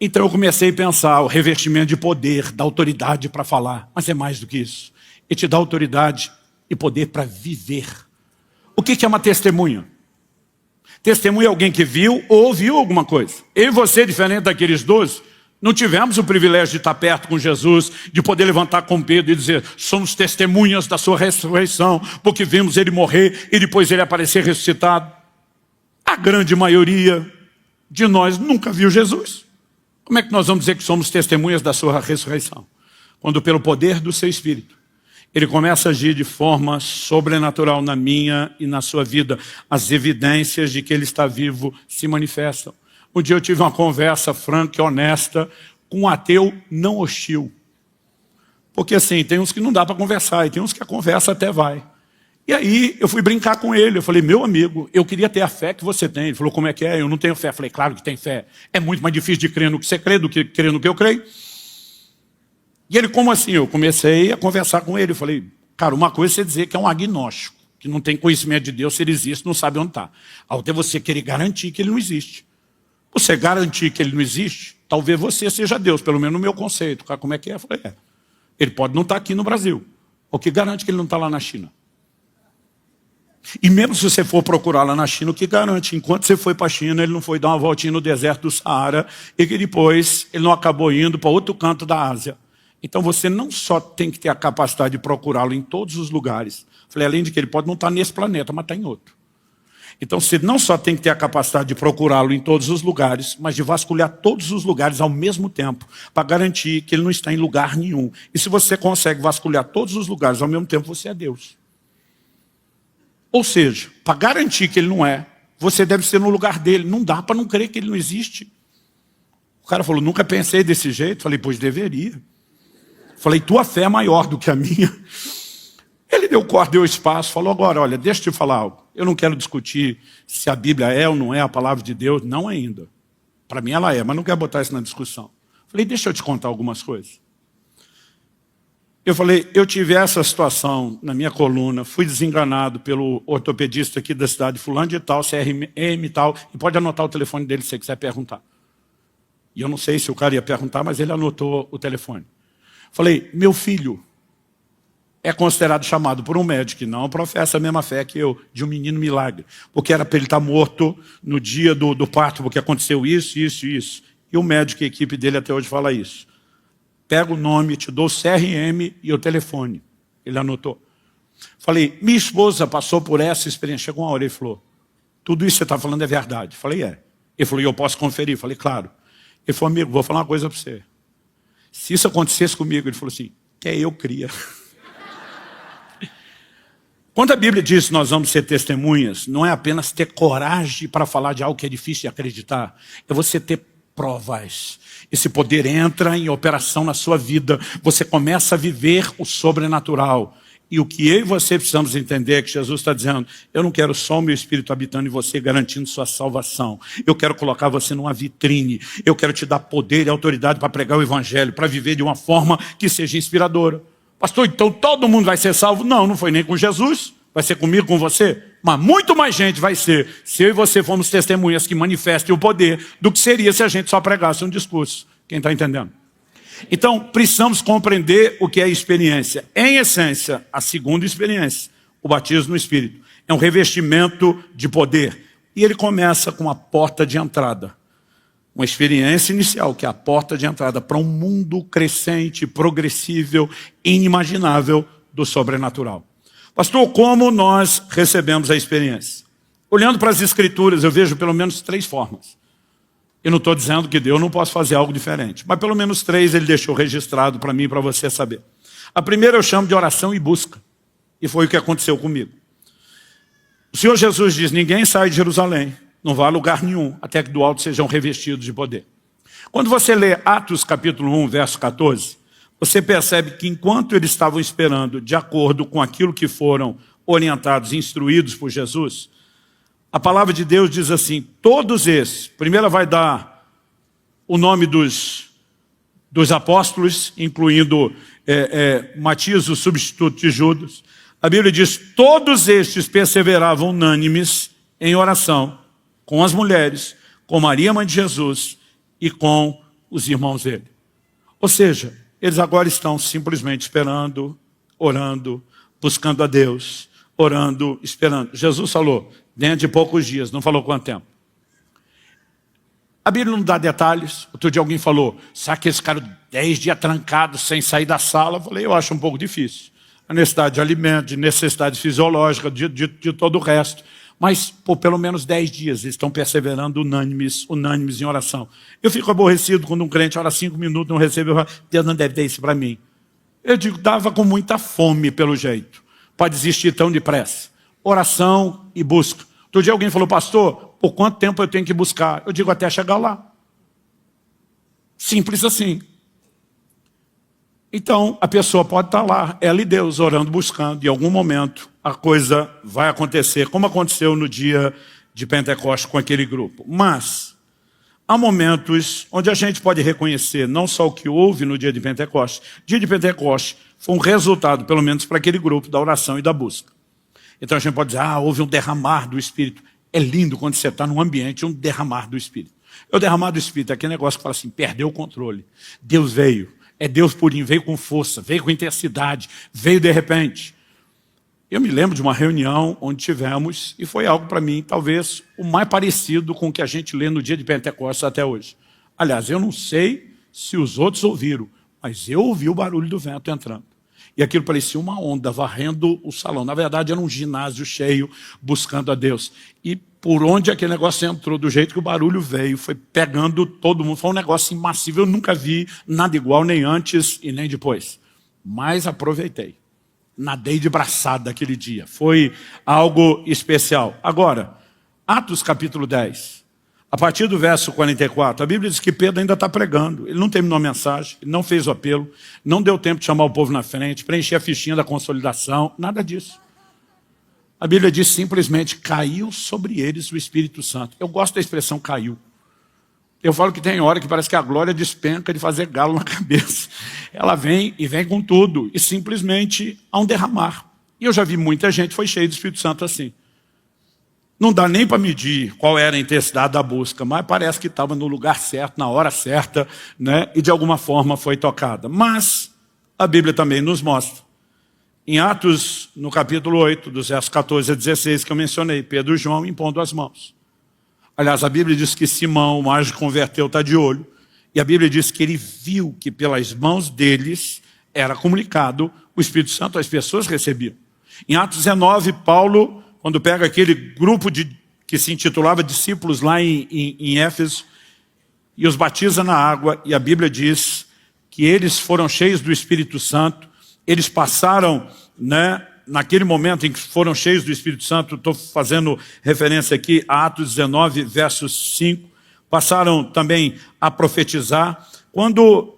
Então eu comecei a pensar, o revestimento de poder, da autoridade para falar. Mas é mais do que isso. Ele te dá autoridade e poder para viver. O que é uma testemunha? Testemunha é alguém que viu ou ouviu alguma coisa. Eu e você, diferente daqueles 12, não tivemos o privilégio de estar perto com Jesus, de poder levantar com Pedro e dizer, somos testemunhas da sua ressurreição, porque vimos ele morrer e depois ele aparecer ressuscitado. A grande maioria de nós nunca viu Jesus. Como é que nós vamos dizer que somos testemunhas da sua ressurreição? Quando pelo poder do seu Espírito, ele começa a agir de forma sobrenatural na minha e na sua vida. As evidências de que ele está vivo se manifestam. Um dia eu tive uma conversa franca e honesta com um ateu não hostil. Porque assim, tem uns que não dá para conversar, e tem uns que a conversa até vai. E aí eu fui brincar com ele, eu falei, meu amigo, eu queria ter a fé que você tem. Ele falou, como é que é? Eu não tenho fé. Eu falei, claro que tem fé. É muito mais difícil de crer no que você crê do que crer no que eu creio. E ele, como assim? Eu comecei a conversar com ele, eu falei, cara, uma coisa é você dizer que é um agnóstico, que não tem conhecimento de Deus, se ele existe, não sabe onde está. A outra é você querer garantir que ele não existe. Você garantir que ele não existe, talvez você seja Deus, pelo menos no meu conceito. Cara, como é que é? Eu falei, ele pode não estar aqui no Brasil. O que garante que ele não está lá na China? E mesmo se você for procurar lá na China, o que garante? Enquanto você foi para a China, ele não foi dar uma voltinha no deserto do Saara e que depois ele não acabou indo para outro canto da Ásia. Então você não só tem que ter a capacidade de procurá-lo em todos os lugares. Falei, além de que ele pode não estar nesse planeta, mas está em outro. Então você não só tem que ter a capacidade de procurá-lo em todos os lugares, mas de vasculhar todos os lugares ao mesmo tempo, para garantir que ele não está em lugar nenhum. E se você consegue vasculhar todos os lugares ao mesmo tempo, você é Deus. Ou seja, para garantir que ele não é, você deve ser no lugar dele. Não dá para não crer que ele não existe. O cara falou, nunca pensei desse jeito. Falei, pois deveria. Falei, tua fé é maior do que a minha. Ele deu corda, deu espaço, falou, agora, olha, deixa eu te falar algo. Eu não quero discutir se a Bíblia é ou não é a palavra de Deus, não ainda. Para mim ela é, mas não quero botar isso na discussão. Falei, deixa eu te contar algumas coisas. Eu falei, eu tive essa situação na minha coluna, fui desenganado pelo ortopedista aqui da cidade, fulano de tal, CRM e tal, e pode anotar o telefone dele se você quiser perguntar. E eu não sei se o cara ia perguntar, mas ele anotou o telefone. Falei, meu filho é considerado chamado por um médico que não professa a mesma fé que eu, de um menino milagre, porque era para ele estar morto no dia do parto, porque aconteceu isso, isso e isso. E o médico e a equipe dele até hoje fala isso. Pega o nome, te dou o CRM e o telefone. Ele anotou. Falei, minha esposa passou por essa experiência. Chegou uma hora e falou, tudo isso que você está falando é verdade. Falei, é. Ele falou, e eu posso conferir? Falei, claro. Ele falou, amigo, vou falar uma coisa para você. Se isso acontecesse comigo, ele falou assim, que eu cria. Quando a Bíblia diz que nós vamos ser testemunhas, não é apenas ter coragem para falar de algo que é difícil de acreditar, é você ter provas. Esse poder entra em operação na sua vida, você começa a viver o sobrenatural. E o que eu e você precisamos entender é que Jesus está dizendo, eu não quero só o meu Espírito habitando em você, garantindo sua salvação. Eu quero colocar você numa vitrine, eu quero te dar poder e autoridade para pregar o Evangelho, para viver de uma forma que seja inspiradora. Pastor, então todo mundo vai ser salvo? Não, não foi nem com Jesus, vai ser comigo, com você. Mas muito mais gente vai ser, se eu e você formos testemunhas que manifestem o poder, do que seria se a gente só pregasse um discurso. Quem está entendendo? Então, precisamos compreender o que é experiência. Em essência, a segunda experiência, o batismo no Espírito, é um revestimento de poder. E ele começa com a porta de entrada. Uma experiência inicial, que é a porta de entrada para um mundo crescente, progressível, inimaginável do sobrenatural. Pastor, como nós recebemos a experiência? Olhando para as Escrituras, eu vejo pelo menos 3 formas. Eu não estou dizendo que Deus não possa fazer algo diferente, mas pelo menos 3 ele deixou registrado para mim e para você saber. A primeira eu chamo de oração e busca. E foi o que aconteceu comigo. O Senhor Jesus diz, ninguém sai de Jerusalém, não vá a lugar nenhum, até que do alto sejam revestidos de poder. Quando você lê Atos capítulo 1, verso 14, você percebe que enquanto eles estavam esperando, de acordo com aquilo que foram orientados, instruídos por Jesus, a palavra de Deus diz assim, todos esses, primeiro vai dar o nome dos apóstolos, incluindo Matias, o substituto de Judas. A Bíblia diz, todos estes perseveravam unânimes em oração, com as mulheres, com Maria, mãe de Jesus, e com os irmãos dele. Ou seja, eles agora estão simplesmente esperando, orando, buscando a Deus, orando, esperando. Jesus falou, dentro de poucos dias, não falou quanto tempo. A Bíblia não dá detalhes. Outro dia alguém falou, será que eles ficaram 10 dias trancados sem sair da sala? Eu falei, eu acho um pouco difícil. A necessidade de alimento, de necessidade fisiológica, de todo o resto. Mas, por pelo menos 10 dias, eles estão perseverando unânimes em oração. Eu fico aborrecido quando um crente ora 5 minutos, não recebe, Deus não deve ter isso para mim. Eu digo, dava com muita fome, pelo jeito, para desistir tão depressa. Oração e busca. Outro dia alguém falou, pastor, por quanto tempo eu tenho que buscar? Eu digo, até chegar lá. Simples assim. Então, a pessoa pode estar lá, ela e Deus, orando, buscando. Em algum momento, a coisa vai acontecer, como aconteceu no dia de Pentecostes com aquele grupo. Mas, há momentos onde a gente pode reconhecer não só o que houve no dia de Pentecostes. O dia de Pentecostes foi um resultado, pelo menos para aquele grupo, da oração e da busca. Então a gente pode dizer, houve um derramar do Espírito. É lindo quando você está num ambiente, um derramar do Espírito. O derramar do Espírito é aquele negócio que fala assim, perdeu o controle. Deus veio. É Deus purinho, veio com força, veio com intensidade, veio de repente. Eu me lembro de uma reunião onde tivemos, e foi algo para mim, talvez, o mais parecido com o que a gente lê no dia de Pentecostes até hoje. Aliás, eu não sei se os outros ouviram, mas eu ouvi o barulho do vento entrando. E aquilo parecia uma onda varrendo o salão. Na verdade, era um ginásio cheio, buscando a Deus. E por onde aquele negócio entrou, do jeito que o barulho veio, foi pegando todo mundo. Foi um negócio massivo. Eu nunca vi nada igual, nem antes e nem depois. Mas aproveitei. Nadei de braçada aquele dia. Foi algo especial. Agora, Atos capítulo 10. A partir do verso 44, a Bíblia diz que Pedro ainda está pregando. Ele não terminou a mensagem, ele não fez o apelo, não deu tempo de chamar o povo na frente, preencher a fichinha da consolidação, nada disso. A Bíblia diz simplesmente, caiu sobre eles o Espírito Santo. Eu gosto da expressão caiu. Eu falo que tem hora que parece que a glória despenca de fazer galo na cabeça. Ela vem e vem com tudo, e simplesmente há um derramar. E eu já vi muita gente foi cheia do Espírito Santo assim. Não dá nem para medir qual era a intensidade da busca, mas parece que estava no lugar certo, na hora certa, né? E de alguma forma foi tocada. Mas a Bíblia também nos mostra. Em Atos, no capítulo 8, dos versos 14 a 16, que eu mencionei, Pedro e João impondo as mãos. Aliás, a Bíblia diz que Simão, o mais converteu, está de olho. E a Bíblia diz que ele viu que pelas mãos deles era comunicado o Espírito Santo, as pessoas recebiam. Em Atos 19, Paulo, quando pega aquele grupo que se intitulava discípulos lá em Éfeso, e os batiza na água, e a Bíblia diz que eles foram cheios do Espírito Santo, eles passaram, né, naquele momento em que foram cheios do Espírito Santo, estou fazendo referência aqui a Atos 19, versos 5, passaram também a profetizar. Quando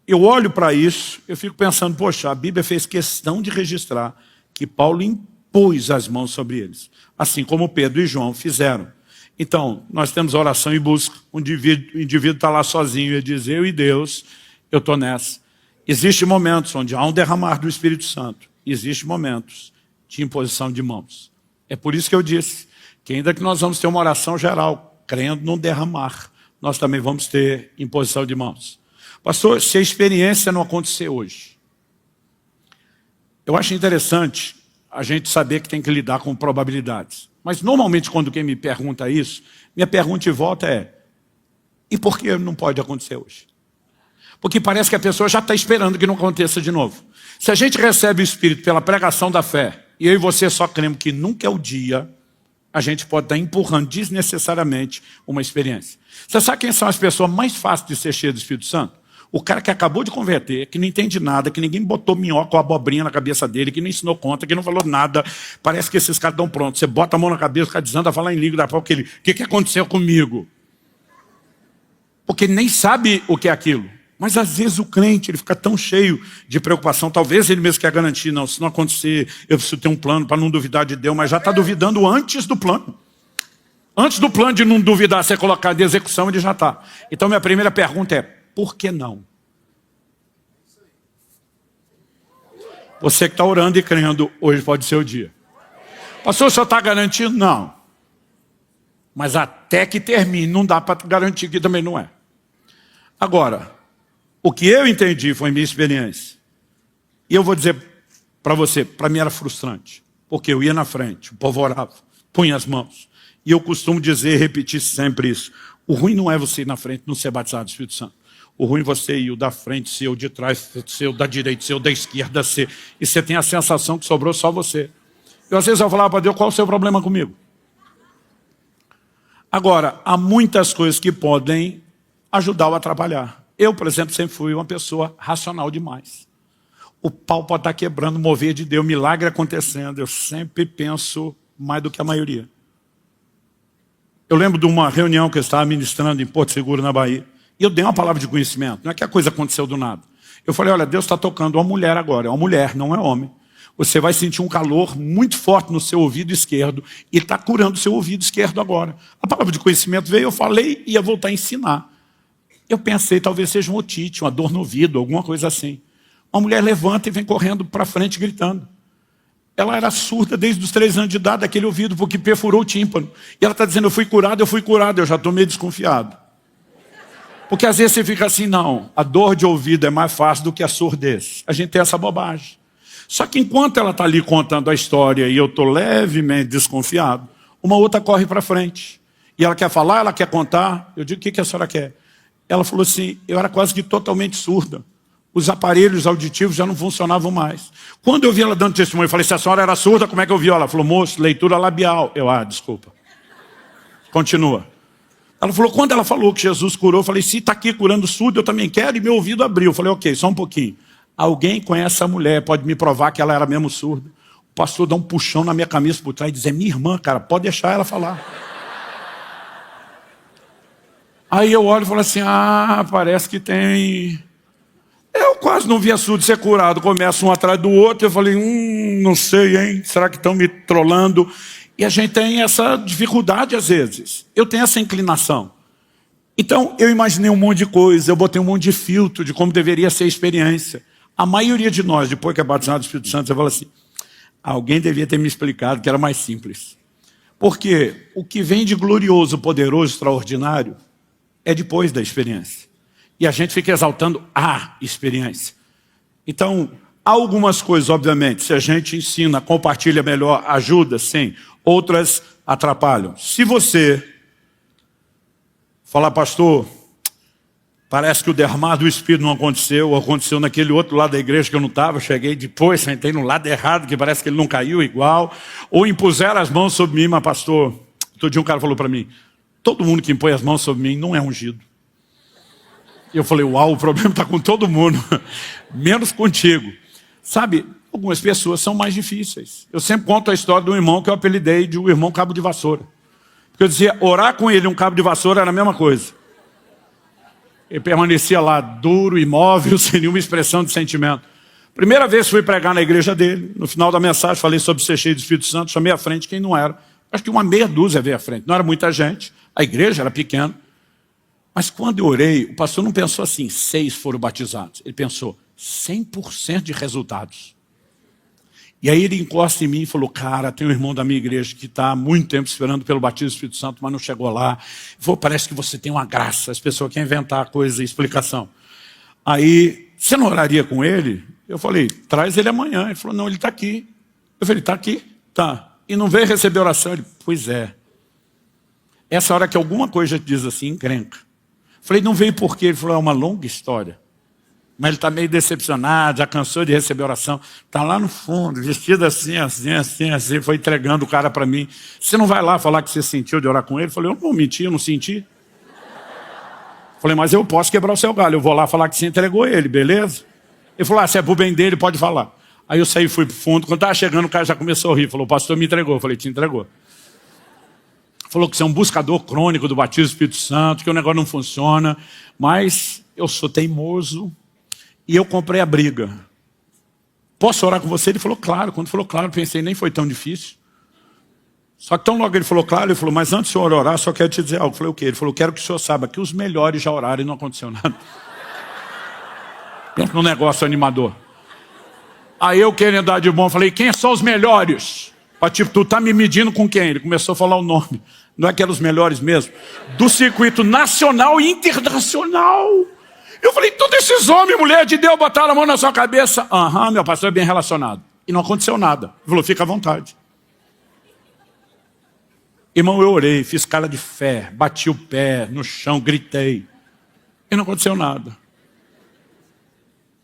eu olho para isso, eu fico pensando, poxa, a Bíblia fez questão de registrar que Paulo impôs as mãos sobre eles, assim como Pedro e João fizeram. Então, nós temos oração e busca. Um indivíduo está lá sozinho e diz, eu e Deus, eu estou nessa. Existem momentos onde há um derramar do Espírito Santo. Existem momentos de imposição de mãos. É por isso que eu disse que ainda que nós vamos ter uma oração geral, crendo num derramar, nós também vamos ter imposição de mãos. Pastor, se a experiência não acontecer hoje, eu acho interessante a gente saber que tem que lidar com probabilidades. Mas normalmente quando quem me pergunta isso, minha pergunta de volta é: e por que não pode acontecer hoje? Porque parece que a pessoa já está esperando que não aconteça de novo. Se a gente recebe o Espírito pela pregação da fé, e eu e você só cremos que nunca é o dia, a gente pode estar empurrando desnecessariamente uma experiência. Você sabe quem são as pessoas mais fáceis de ser cheias do Espírito Santo? O cara que acabou de converter, que não entende nada, que ninguém botou minhoca ou abobrinha na cabeça dele, que não ensinou conta, que não falou nada. Parece que esses caras estão prontos. Você bota a mão na cabeça, o cara desanda a falar em língua, o que aconteceu comigo? Porque nem sabe o que é aquilo. Mas às vezes o crente ele fica tão cheio de preocupação, talvez ele mesmo quer garantir, não, se não acontecer, eu preciso ter um plano para não duvidar de Deus, mas já está duvidando antes do plano. Antes do plano de não duvidar ser colocado em execução, ele já está. Então minha primeira pergunta é: por que não? Você que está orando e crendo, hoje pode ser o dia. Pastor, o senhor está garantindo? Não. Mas até que termine, não dá para garantir que também não é. Agora, o que eu entendi foi minha experiência. E eu vou dizer para você, para mim era frustrante. Porque eu ia na frente, o povo orava, punha as mãos. E eu costumo dizer, repetir sempre isso: o ruim não é você ir na frente, não ser batizado do Espírito Santo. O ruim é você ir o da frente, ser o de trás, ser o da direita, ser o da esquerda, ser. E você tem a sensação que sobrou só você. Eu às vezes eu falava para Deus: qual é o seu problema comigo? Agora, há muitas coisas que podem ajudar ou atrapalhar. Eu, por exemplo, sempre fui uma pessoa racional demais. O pau pode estar quebrando, mover de Deus, milagre acontecendo. Eu sempre penso mais do que a maioria. Eu lembro de uma reunião que eu estava ministrando em Porto Seguro, na Bahia. E eu dei uma palavra de conhecimento. Não é que a coisa aconteceu do nada. Eu falei: olha, Deus está tocando uma mulher agora. É uma mulher, não é homem. Você vai sentir um calor muito forte no seu ouvido esquerdo e está curando o seu ouvido esquerdo agora. A palavra de conhecimento veio, eu falei e ia voltar a ensinar. Eu pensei, talvez seja um otite, uma dor no ouvido, alguma coisa assim. Uma mulher levanta e vem correndo para frente gritando. Ela era surda desde os 3 anos de idade, daquele ouvido, porque perfurou o tímpano. E ela está dizendo: eu fui curado, eu já estou meio desconfiado. Porque às vezes você fica assim: não, a dor de ouvido é mais fácil do que a surdez. A gente tem essa bobagem. Só que enquanto ela está ali contando a história e eu estou levemente desconfiado, uma outra corre para frente. E ela quer falar, ela quer contar. Eu digo: o que a senhora quer? Ela falou assim: eu era quase que totalmente surda. Os aparelhos auditivos já não funcionavam mais. Quando eu vi ela dando testemunho, eu falei: se a senhora era surda, como é que eu vi? Ela falou: moço, leitura labial. Eu: desculpa. Continua. Ela falou: quando ela falou que Jesus curou, eu falei: se está aqui curando surdo, eu também quero, e meu ouvido abriu. Eu falei: ok, só um pouquinho. Alguém conhece essa mulher, pode me provar que ela era mesmo surda? O pastor dá um puxão na minha camisa por trás e diz: é minha irmã, cara, pode deixar ela falar. Aí eu olho e falo assim: parece que tem. Eu quase não vi a surdo ser curado. Começa um atrás do outro. Eu falei: não sei, hein? Será que estão me trolando? E a gente tem essa dificuldade às vezes. Eu tenho essa inclinação. Então, eu imaginei um monte de coisa. Eu botei um monte de filtro de como deveria ser a experiência. A maioria de nós, depois que é batizado do Espírito Santo, você fala assim: alguém devia ter me explicado que era mais simples. Porque o que vem de glorioso, poderoso, extraordinário é depois da experiência. E a gente fica exaltando a experiência. Então, há algumas coisas, obviamente, se a gente ensina, compartilha melhor, ajuda, sim. Outras atrapalham. Se você falar: pastor, parece que o derramar do Espírito não aconteceu, ou aconteceu naquele outro lado da igreja que eu não estava, cheguei depois, sentei no lado errado, que parece que ele não caiu igual, ou impuseram as mãos sobre mim, mas pastor, outro dia um cara falou para mim: todo mundo que impõe as mãos sobre mim não é ungido. Eu falei: uau, o problema está com todo mundo, menos contigo. Sabe, algumas pessoas são mais difíceis. Eu sempre conto a história do irmão que eu apelidei de um irmão cabo de vassoura. Porque eu dizia, orar com ele um cabo de vassoura era a mesma coisa. Ele permanecia lá duro, imóvel, sem nenhuma expressão de sentimento. Primeira vez que fui pregar na igreja dele, no final da mensagem falei sobre ser cheio do Espírito Santo, chamei à frente quem não era. Acho que uma meia dúzia veio à frente, não era muita gente, a igreja era pequena. Mas quando eu orei, o pastor não pensou assim: 6 foram batizados. Ele pensou: 100% de resultados. E aí ele encosta em mim e falou, cara, tem um irmão da minha igreja que está há muito tempo esperando pelo batismo do Espírito Santo, mas não chegou lá. Ele falou, parece que você tem uma graça. As pessoas querem inventar coisa e explicação. Aí, você não oraria com ele? Eu falei, traz ele amanhã. Ele falou, não, ele está aqui. Eu falei, está aqui? Tá. E não veio receber oração? Ele, pois é. Essa hora que alguma coisa te diz assim, encrenca. Eu falei, não veio por quê? Ele falou, é uma longa história. Mas ele está meio decepcionado, já cansou de receber oração. Está lá no fundo, vestido assim, assim. Foi entregando o cara para mim. Você não vai lá falar que você sentiu de orar com ele? Eu falei, eu não vou mentir, eu não senti. Falei, mas eu posso quebrar o seu galho. Eu vou lá falar que você entregou ele, beleza? Ele falou, se é pro bem dele, pode falar. Aí eu saí e fui pro fundo. Quando estava chegando, o cara já começou a rir. Falou, o pastor me entregou. Eu falei, te entregou. Falou que você é um buscador crônico do batismo do Espírito Santo, que o negócio não funciona. Mas eu sou teimoso. E eu comprei a briga. Posso orar com você? Ele falou, claro. Quando falou claro, pensei, nem foi tão difícil. Só que tão logo ele falou, claro, ele falou, mas antes do senhor orar, só quero te dizer algo. Eu falei, o quê? Ele falou, quero que o senhor saiba que os melhores já oraram e não aconteceu nada. Pensa num negócio animador. Aí eu, querendo dar de bom, falei, quem são os melhores? Tipo, tu tá me medindo com quem? Ele começou a falar o nome. Não é que eram os melhores mesmo? Do circuito nacional e internacional. Eu falei, todos esses homens, mulher de Deus, botaram a mão na sua cabeça. Aham, meu pastor é bem relacionado. E não aconteceu nada. Ele falou, fica à vontade. Irmão, eu orei, fiz cara de fé, bati o pé no chão, gritei. E não aconteceu nada.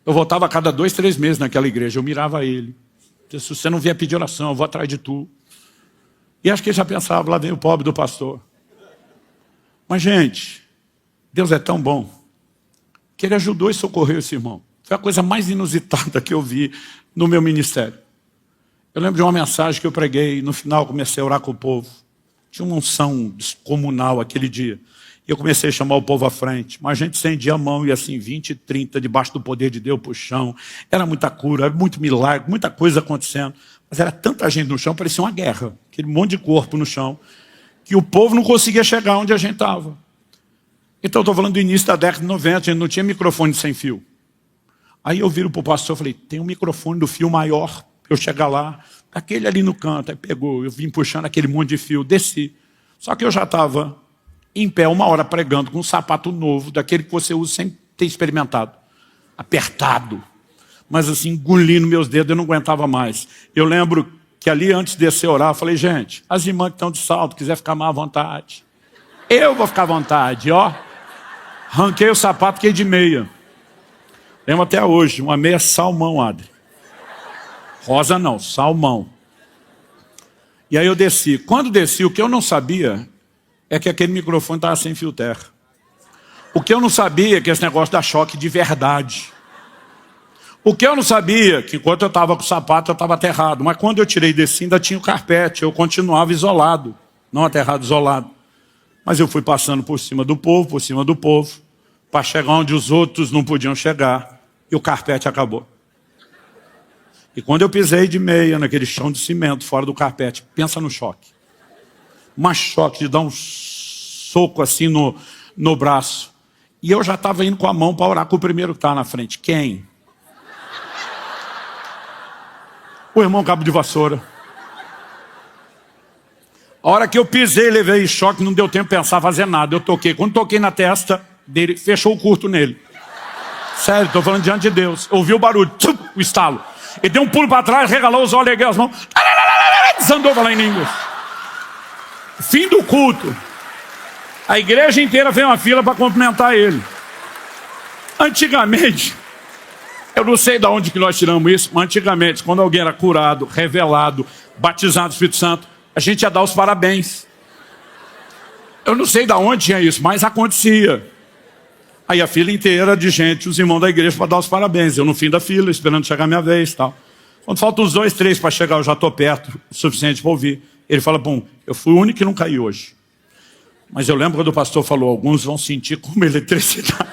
Eu voltava a cada 2, 3 meses naquela igreja, eu mirava ele. Se você não vier pedir oração, eu vou atrás de tu. E acho que ele já pensava, lá vem o pobre do pastor. Mas, gente, Deus é tão bom que ele ajudou e socorreu esse irmão. Foi a coisa mais inusitada que eu vi no meu ministério. Eu lembro de uma mensagem que eu preguei, no final comecei a orar com o povo. Tinha uma unção descomunal aquele dia. E eu comecei a chamar o povo à frente. Mas a gente estendia a mão e assim, 20, 30, debaixo do poder de Deus, pro chão. Era muita cura, era muito milagre, muita coisa acontecendo. Mas era tanta gente no chão, parecia uma guerra. Aquele monte de corpo no chão. Que o povo não conseguia chegar onde a gente estava. Então eu estou falando do início da década de 90, a gente não tinha microfone sem fio. Aí eu viro para o pastor e falei, tem um microfone do fio maior, eu chegar lá, aquele ali no canto, aí pegou, eu vim puxando aquele monte de fio, desci. Só que eu já estava em pé 1 hora pregando com um sapato novo, daquele que você usa sem ter experimentado. Apertado. Mas assim, engolindo meus dedos, eu não aguentava mais. Eu lembro que ali antes de descer a orar, eu falei, gente, as irmãs que estão de salto, quiser ficar mais à vontade. Eu vou ficar à vontade, ó. Ranquei o sapato, fiquei de meia. Lembro até hoje, uma meia salmão, Adri. Rosa não, salmão. E aí eu desci. Quando desci, o que eu não sabia é que aquele microfone estava sem fio terra. O que eu não sabia é que esse negócio dá choque de verdade. O que eu não sabia é que enquanto eu estava com o sapato, eu estava aterrado. Mas quando eu tirei e desci, ainda tinha o carpete. Eu continuava isolado. Não aterrado, isolado. Mas eu fui passando por cima do povo, para chegar onde os outros não podiam chegar. E o carpete acabou. E quando eu pisei de meia naquele chão de cimento, fora do carpete, pensa no choque. Um choque de dar um soco assim no braço. E eu já estava indo com a mão para orar com o primeiro que estava na frente. Quem? O irmão Cabo de Vassoura. A hora que eu pisei, levei choque, não deu tempo de pensar, fazer nada. Eu toquei. Quando toquei na testa dele, fechou o curto nele. Sério, estou falando diante de Deus. Ouvi o barulho, o estalo. Ele deu um pulo para trás, regalou os olhos, ergueu as mãos. Desandou falar em línguas. Fim do culto. A igreja inteira fez uma fila para cumprimentar ele. Antigamente, eu não sei de onde que nós tiramos isso, mas antigamente, quando alguém era curado, revelado, batizado no Espírito Santo, a gente ia dar os parabéns. Eu não sei de onde tinha isso, mas acontecia. Aí a fila inteira de gente, os irmãos da igreja, para dar os parabéns. Eu no fim da fila, esperando chegar a minha vez e tal. Quando faltam uns 2, 3 para chegar, eu já estou perto, o suficiente para ouvir. Ele fala, bom, eu fui o único que não caí hoje. Mas eu lembro quando o pastor falou, alguns vão sentir como eletricidade.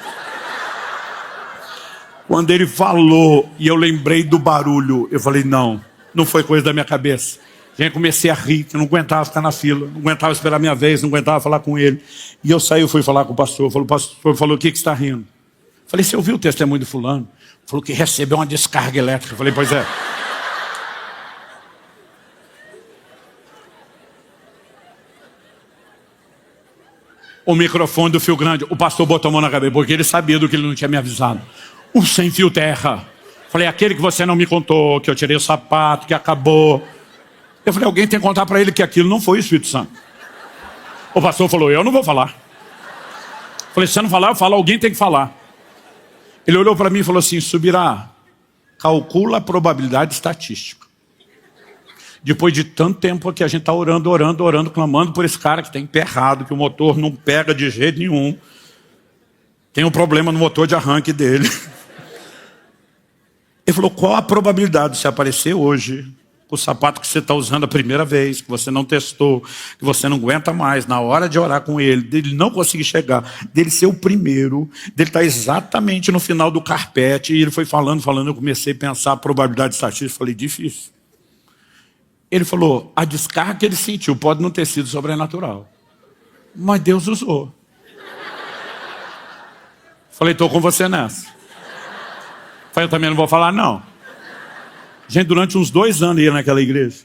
Quando ele falou, e eu lembrei do barulho, eu falei, não foi coisa da minha cabeça. Gente, comecei a rir, que eu não aguentava ficar na fila, não aguentava esperar a minha vez, não aguentava falar com ele. E eu saí, fui falar com o pastor. O pastor falou, o que você está rindo? Falei, você ouviu o testemunho do fulano? Falou que recebeu uma descarga elétrica. Falei, pois é. O microfone do fio grande, o pastor botou a mão na cabeça, porque ele sabia do que ele não tinha me avisado. O sem fio terra. Falei, aquele que você não me contou, que eu tirei o sapato, que acabou. Eu falei, alguém tem que contar para ele que aquilo não foi o Espírito Santo. O pastor falou, eu não vou falar. Falei, se você não falar, eu falo, alguém tem que falar. Ele olhou para mim e falou assim, Subirá, calcula a probabilidade estatística. Depois de tanto tempo que a gente está orando, clamando por esse cara que está emperrado, que o motor não pega de jeito nenhum. Tem um problema no motor de arranque dele. Ele falou, qual a probabilidade de você aparecer hoje com o sapato que você está usando a primeira vez, que você não testou, que você não aguenta mais, na hora de orar com ele, dele não conseguir chegar, dele ser o primeiro, dele estar exatamente no final do carpete, e ele foi falando, eu comecei a pensar a probabilidade estatística, falei, difícil. Ele falou, a descarga que ele sentiu pode não ter sido sobrenatural, mas Deus usou. Falei, estou com você nessa. Falei, eu também não vou falar não. Gente, durante uns 2 anos ia naquela igreja.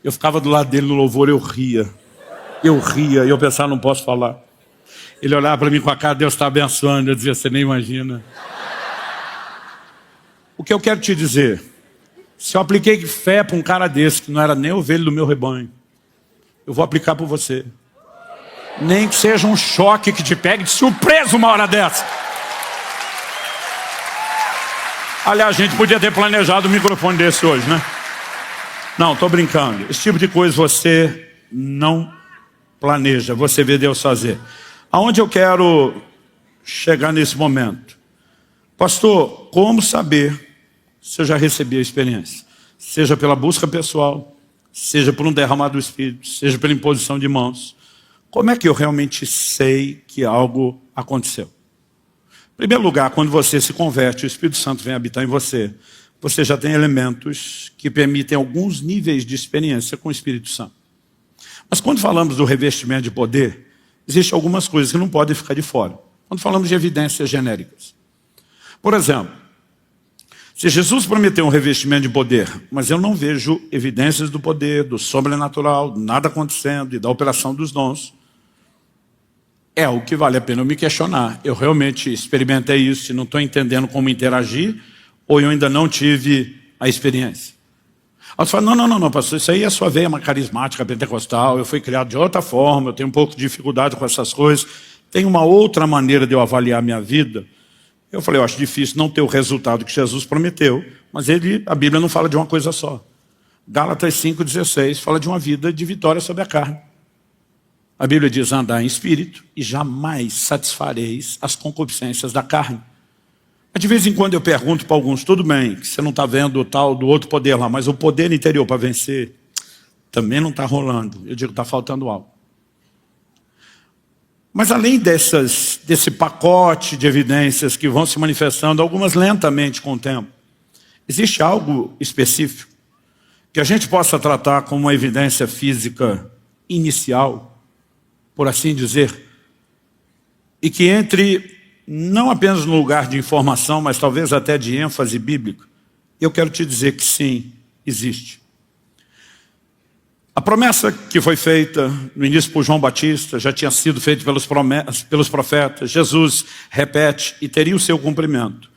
Eu ficava do lado dele no louvor, eu ria, e eu pensava, não posso falar. Ele olhava para mim com a cara, Deus está abençoando, eu dizia, você nem imagina. O que eu quero te dizer, se eu apliquei fé para um cara desse, que não era nem ovelha do meu rebanho, eu vou aplicar por você. Nem que seja um choque que te pegue de surpresa uma hora dessa. Aliás, a gente podia ter planejado um microfone desse hoje, né? Não, estou brincando. Esse tipo de coisa você não planeja, você vê Deus fazer. Aonde eu quero chegar nesse momento? Pastor, como saber se eu já recebi a experiência? Seja pela busca pessoal, seja por um derramar do Espírito, seja pela imposição de mãos. Como é que eu realmente sei que algo aconteceu? Em primeiro lugar, quando você se converte, o Espírito Santo vem habitar em você, você já tem elementos que permitem alguns níveis de experiência com o Espírito Santo. Mas quando falamos do revestimento de poder, existem algumas coisas que não podem ficar de fora. Quando falamos de evidências genéricas. Por exemplo, se Jesus prometeu um revestimento de poder, mas eu não vejo evidências do poder, do sobrenatural, nada acontecendo e da operação dos dons, é o que vale a pena eu me questionar. Eu realmente experimentei isso e não estou entendendo como interagir, ou eu ainda não tive a experiência. Aí você fala, não, pastor, isso aí é a sua veia carismática, pentecostal, eu fui criado de outra forma, eu tenho um pouco de dificuldade com essas coisas, tem uma outra maneira de eu avaliar a minha vida. Eu falei, eu acho difícil não ter o resultado que Jesus prometeu, mas a Bíblia não fala de uma coisa só. Gálatas 5,16 fala de uma vida de vitória sobre a carne. A Bíblia diz, andar em espírito e jamais satisfareis as concupiscências da carne. Mas de vez em quando eu pergunto para alguns, tudo bem, que você não está vendo o tal do outro poder lá, mas o poder interior para vencer também não está rolando. Eu digo, está faltando algo. Mas além desse pacote de evidências que vão se manifestando, algumas lentamente com o tempo, existe algo específico que a gente possa tratar como uma evidência física inicial, por assim dizer, e que entre não apenas no lugar de informação, mas talvez até de ênfase bíblica, eu quero te dizer que sim, existe. A promessa que foi feita no início por João Batista já tinha sido feita pelos profetas. Jesus repete e teria o seu cumprimento.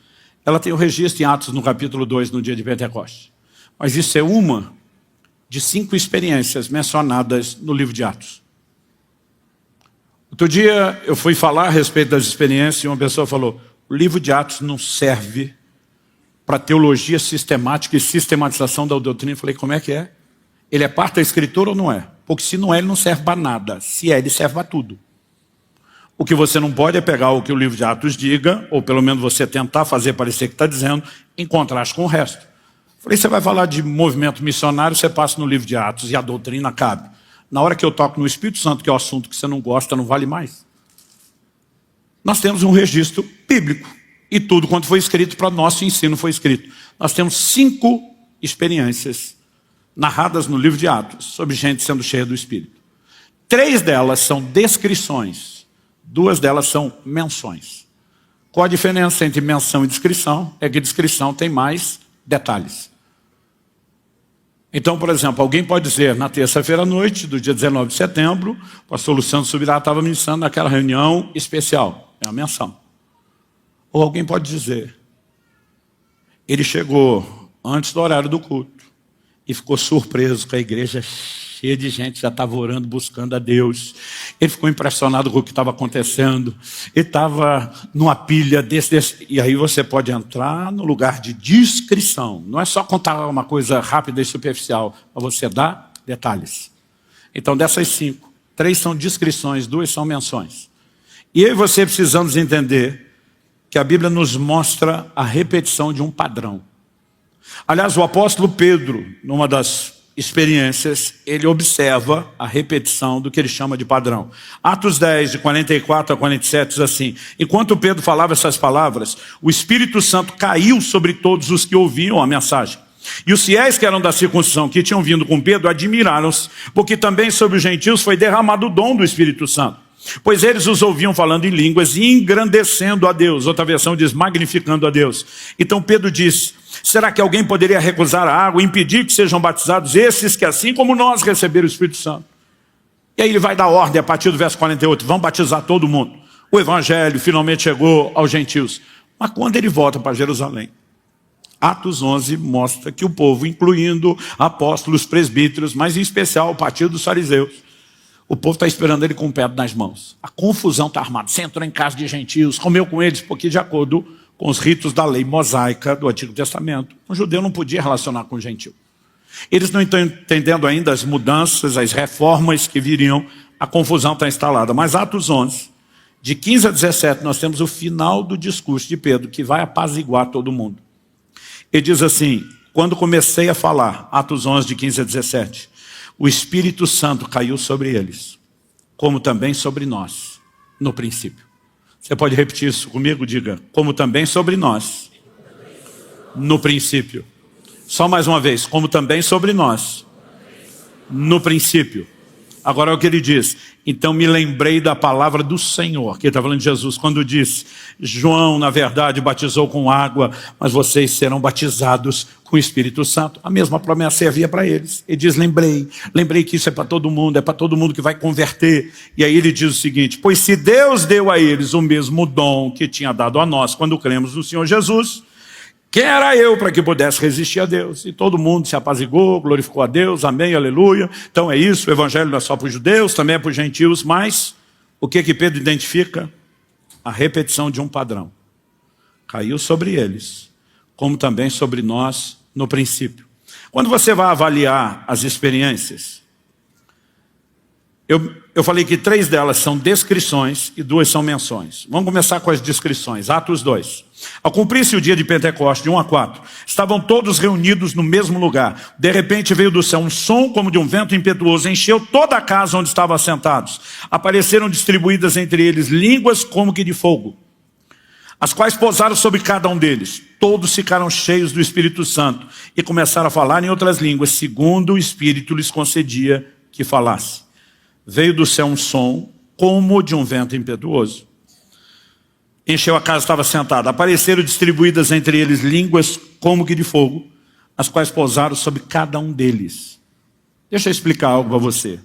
Ela tem o registro em Atos no capítulo 2, no dia de Pentecostes. Mas isso é uma de 5 experiências mencionadas no livro de Atos. Outro dia eu fui falar a respeito das experiências e uma pessoa falou, o livro de Atos não serve para teologia sistemática e sistematização da doutrina. Eu falei, como é que é? Ele é parte da escritura ou não é? Porque se não é, ele não serve para nada. Se é, ele serve para tudo. O que você não pode é pegar o que o livro de Atos diga, ou pelo menos você tentar fazer parecer que está dizendo, em contraste com o resto. Eu falei, você vai falar de movimento missionário, você passa no livro de Atos e a doutrina cabe. Na hora que eu toco no Espírito Santo, que é o assunto que você não gosta, não vale mais. Nós temos um registro bíblico. E tudo quanto foi escrito para nosso ensino foi escrito. Nós temos 5 experiências narradas no livro de Atos, sobre gente sendo cheia do Espírito. 3 delas são descrições, 2 delas são menções. Qual a diferença entre menção e descrição? É que descrição tem mais detalhes. Então, por exemplo, alguém pode dizer, na terça-feira à noite, do dia 19 de setembro, o pastor Luciano Subirá estava ministrando naquela reunião especial. É uma menção. Ou alguém pode dizer, ele chegou antes do horário do culto e ficou surpreso com a igreja cheia de gente, já estava orando, buscando a Deus. Ele ficou impressionado com o que estava acontecendo. Ele estava numa pilha desse. E aí você pode entrar no lugar de descrição. Não é só contar uma coisa rápida e superficial, mas você dá detalhes. Então, dessas 5, 3 são descrições, 2 são menções. E eu e você precisamos entender que a Bíblia nos mostra a repetição de um padrão. Aliás, o apóstolo Pedro, numa das experiências, ele observa a repetição do que ele chama de padrão. Atos 10, de 44 a 47, diz assim: enquanto Pedro falava essas palavras, o Espírito Santo caiu sobre todos os que ouviam a mensagem. E os fiéis que eram da circuncisão, que tinham vindo com Pedro, admiraram-se, porque também sobre os gentios foi derramado o dom do Espírito Santo. Pois eles os ouviam falando em línguas e engrandecendo a Deus. Outra versão diz magnificando a Deus. Então Pedro disse: será que alguém poderia recusar a água e impedir que sejam batizados esses que, assim como nós, receberam o Espírito Santo? E aí ele vai dar ordem a partir do verso 48, vão batizar todo mundo. O evangelho finalmente chegou aos gentios. Mas quando ele volta para Jerusalém, Atos 11 mostra que o povo, incluindo apóstolos, presbíteros, mas em especial o partido dos fariseus, o povo está esperando ele com o pedro nas mãos. A confusão está armada. Você entrou em casa de gentios, comeu com eles, porque de acordo com os ritos da lei mosaica do Antigo Testamento, um judeu não podia relacionar com o gentio. Eles não estão entendendo ainda as mudanças, as reformas que viriam, a confusão está instalada. Mas Atos 11, de 15 a 17, nós temos o final do discurso de Pedro, que vai apaziguar todo mundo. Ele diz assim: quando comecei a falar, Atos 11, de 15 a 17, o Espírito Santo caiu sobre eles, como também sobre nós, no princípio. Você pode repetir isso comigo? Diga, como também sobre nós, no princípio. Só mais uma vez, como também sobre nós, no princípio. Agora é o que ele diz: então me lembrei da palavra do Senhor, que ele está falando de Jesus, quando disse: João, na verdade, batizou com água, mas vocês serão batizados com o Espírito Santo. A mesma promessa servia para eles. Ele diz: lembrei que isso é para todo mundo que vai converter. E aí ele diz o seguinte: pois se Deus deu a eles o mesmo dom que tinha dado a nós quando cremos no Senhor Jesus, quem era eu para que pudesse resistir a Deus? E todo mundo se apazigou, glorificou a Deus, amém, aleluia. Então é isso, o evangelho não é só para os judeus, também é para os gentios, mas o que Pedro identifica? A repetição de um padrão. Caiu sobre eles, como também sobre nós no princípio. Quando você vai avaliar as experiências, eu falei que 3 delas são descrições e 2 são menções. Vamos começar com as descrições. Atos 2. Ao cumprir-se o dia de Pentecostes, de 1 a 4, estavam todos reunidos no mesmo lugar. De repente veio do céu um som como de um vento impetuoso, encheu toda a casa onde estavam assentados. Apareceram distribuídas entre eles línguas como que de fogo, as quais pousaram sobre cada um deles. Todos ficaram cheios do Espírito Santo e começaram a falar em outras línguas, segundo o Espírito lhes concedia que falasse. Veio do céu um som como de um vento impetuoso. Encheu a casa, estava sentada. Apareceram distribuídas entre eles línguas como que de fogo, as quais pousaram sobre cada um deles. Deixa eu explicar algo para você.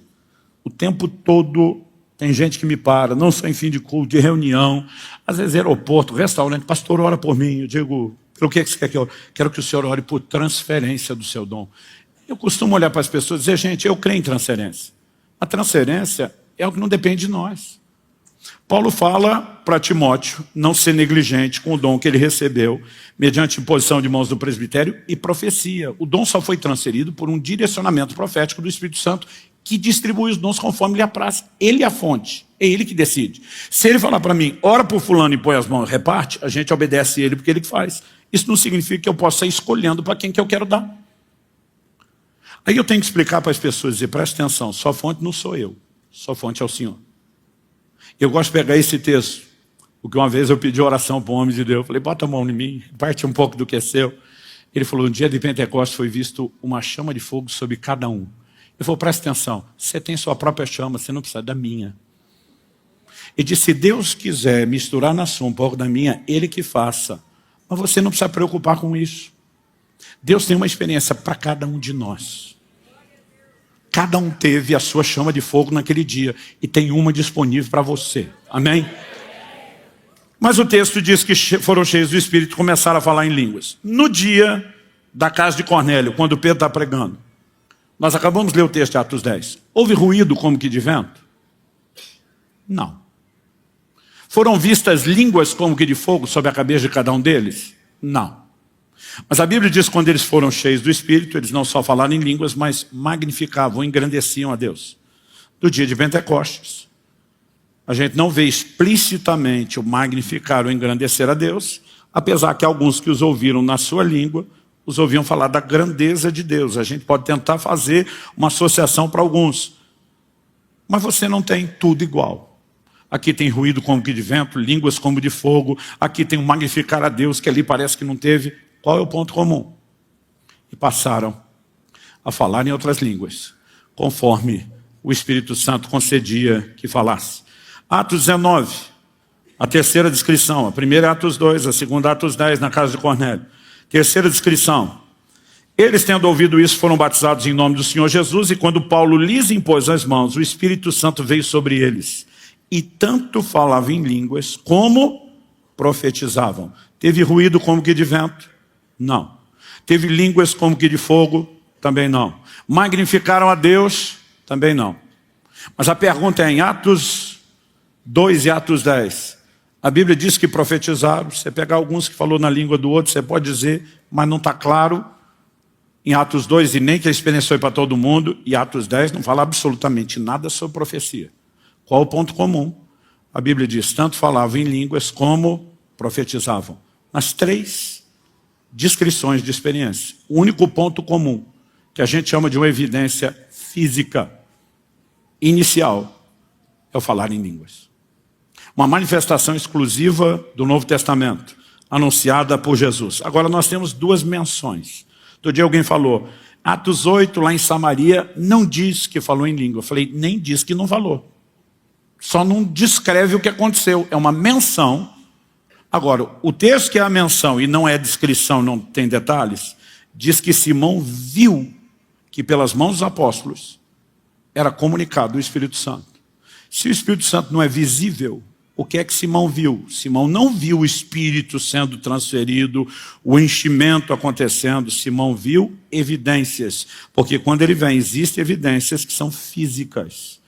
O tempo todo tem gente que me para, não só em fim de culto, de reunião, às vezes aeroporto, restaurante: pastor, ora por mim. Eu digo: pelo que você quer que eu... Quero que o senhor ore por transferência do seu dom. Eu costumo olhar para as pessoas e dizer: gente, eu creio em transferência. A transferência é o que não depende de nós. Paulo fala para Timóteo não ser negligente com o dom que ele recebeu, mediante imposição de mãos do presbitério e profecia. O dom só foi transferido por um direcionamento profético do Espírito Santo, que distribui os dons conforme lhe apraz. Ele é a fonte, é ele que decide. Se ele falar para mim: ora por fulano e põe as mãos e reparte, a gente obedece ele porque ele que faz. Isso não significa que eu possa sair escolhendo para quem que eu quero dar. Aí eu tenho que explicar para as pessoas, dizer: presta atenção, sua fonte não sou eu, sua fonte é o Senhor. Eu gosto de pegar esse texto, porque uma vez eu pedi oração para um homem de Deus, eu falei: bota a mão em mim, parte um pouco do que é seu. Ele falou: no dia de Pentecostes foi visto uma chama de fogo sobre cada um. Ele falou: presta atenção, você tem sua própria chama, você não precisa da minha. E disse, se Deus quiser misturar na sua um pouco da minha, Ele que faça. Mas você não precisa preocupar com isso. Deus tem uma experiência para cada um de nós. Cada um teve a sua chama de fogo naquele dia. E tem uma disponível para você. Amém? Mas o texto diz que foram cheios do Espírito e começaram a falar em línguas. No dia da casa de Cornélio, quando Pedro está pregando, nós acabamos de ler o texto de Atos 10. Houve ruído como que de vento? Não. Foram vistas línguas como que de fogo sobre a cabeça de cada um deles? Não. Mas a Bíblia diz que quando eles foram cheios do Espírito, eles não só falaram em línguas, mas magnificavam, engrandeciam a Deus. Do dia de Pentecostes, a gente não vê explicitamente o magnificar ou engrandecer a Deus, apesar que alguns que os ouviram na sua língua, os ouviam falar da grandeza de Deus. A gente pode tentar fazer uma associação para alguns. Mas você não tem tudo igual. Aqui tem ruído como que de vento, línguas como de fogo. Aqui tem o magnificar a Deus, que ali parece que não teve. Qual é o ponto comum? E passaram a falar em outras línguas, conforme o Espírito Santo concedia que falasse. Atos 19, a terceira descrição. A primeira é Atos 2, a segunda é Atos 10, na casa de Cornélio. Terceira descrição. Eles, tendo ouvido isso, foram batizados em nome do Senhor Jesus, e quando Paulo lhes impôs as mãos, o Espírito Santo veio sobre eles. E tanto falavam em línguas, como profetizavam. Teve ruído como que de vento? Não. Teve línguas como que de fogo? Também não. Magnificaram a Deus? Também não. Mas a pergunta é em Atos 2 e Atos 10. A Bíblia diz que profetizaram. Você pegar alguns que falou na língua do outro, você pode dizer, mas não está claro. Em Atos 2, e nem que a experiência foi para todo mundo. E Atos 10 não fala absolutamente nada sobre profecia. Qual o ponto comum? A Bíblia diz, tanto falavam em línguas como profetizavam. Nas três descrições de experiência. O único ponto comum, que a gente chama de uma evidência física inicial, é o falar em línguas. Uma manifestação exclusiva do Novo Testamento, anunciada por Jesus. Agora nós temos duas menções. Outro dia alguém falou, Atos 8, lá em Samaria, não diz que falou em língua. Eu falei, nem diz que não falou. Só não descreve o que aconteceu. É uma menção. Agora, o texto que é a menção e não é descrição, não tem detalhes, diz que Simão viu que pelas mãos dos apóstolos era comunicado o Espírito Santo. Se o Espírito Santo não é visível, o que é que Simão viu? Simão não viu o Espírito sendo transferido, o enchimento acontecendo. Simão viu evidências, porque quando ele vem, existem evidências que são físicas.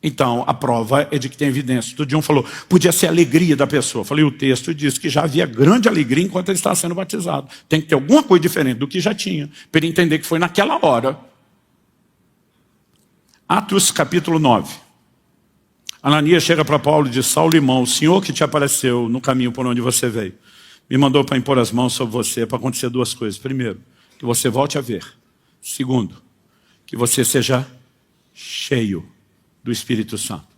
Então, a prova é de que tem evidência. Outro dia um falou, podia ser a alegria da pessoa. Eu falei, o texto diz que já havia grande alegria enquanto ele estava sendo batizado. Tem que ter alguma coisa diferente do que já tinha, para ele entender que foi naquela hora. Atos capítulo 9. Ananias chega para Paulo e diz, Saulo, irmão, o Senhor que te apareceu no caminho por onde você veio, me mandou para impor as mãos sobre você, para acontecer duas coisas. Primeiro, que você volte a ver. Segundo, que você seja cheio do Espírito Santo.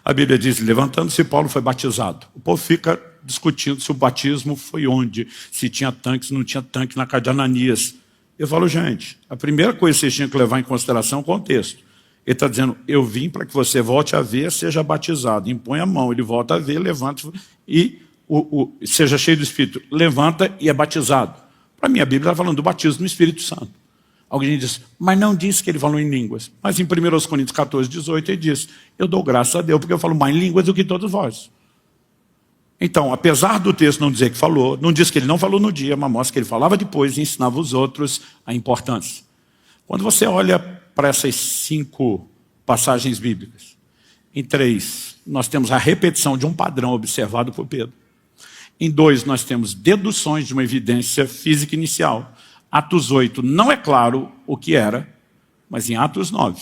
A Bíblia diz, levantando-se, Paulo foi batizado. O povo fica discutindo se o batismo foi onde, se tinha tanque, se não tinha tanque na casa de Ananias. Eu falo, gente, a primeira coisa que vocês tinham que levar em consideração é o contexto. Ele está dizendo, eu vim para que você volte a ver, seja batizado. Impõe a mão, ele volta a ver, levanta e seja cheio do Espírito. Levanta e é batizado. Para mim, a Bíblia está falando do batismo no Espírito Santo. Alguém diz, mas não diz que ele falou em línguas. Mas em 1 Coríntios 14, 18, ele diz, eu dou graças a Deus, porque eu falo mais em línguas do que todos vós. Então, apesar do texto não dizer que falou, não diz que ele não falou no dia, mas mostra que ele falava depois e ensinava os outros a importância. Quando você olha para essas 5 passagens bíblicas, em 3, nós temos a repetição de um padrão observado por Pedro. Em 2, nós temos deduções de uma evidência física inicial. Atos 8 não é claro o que era, mas em Atos 9,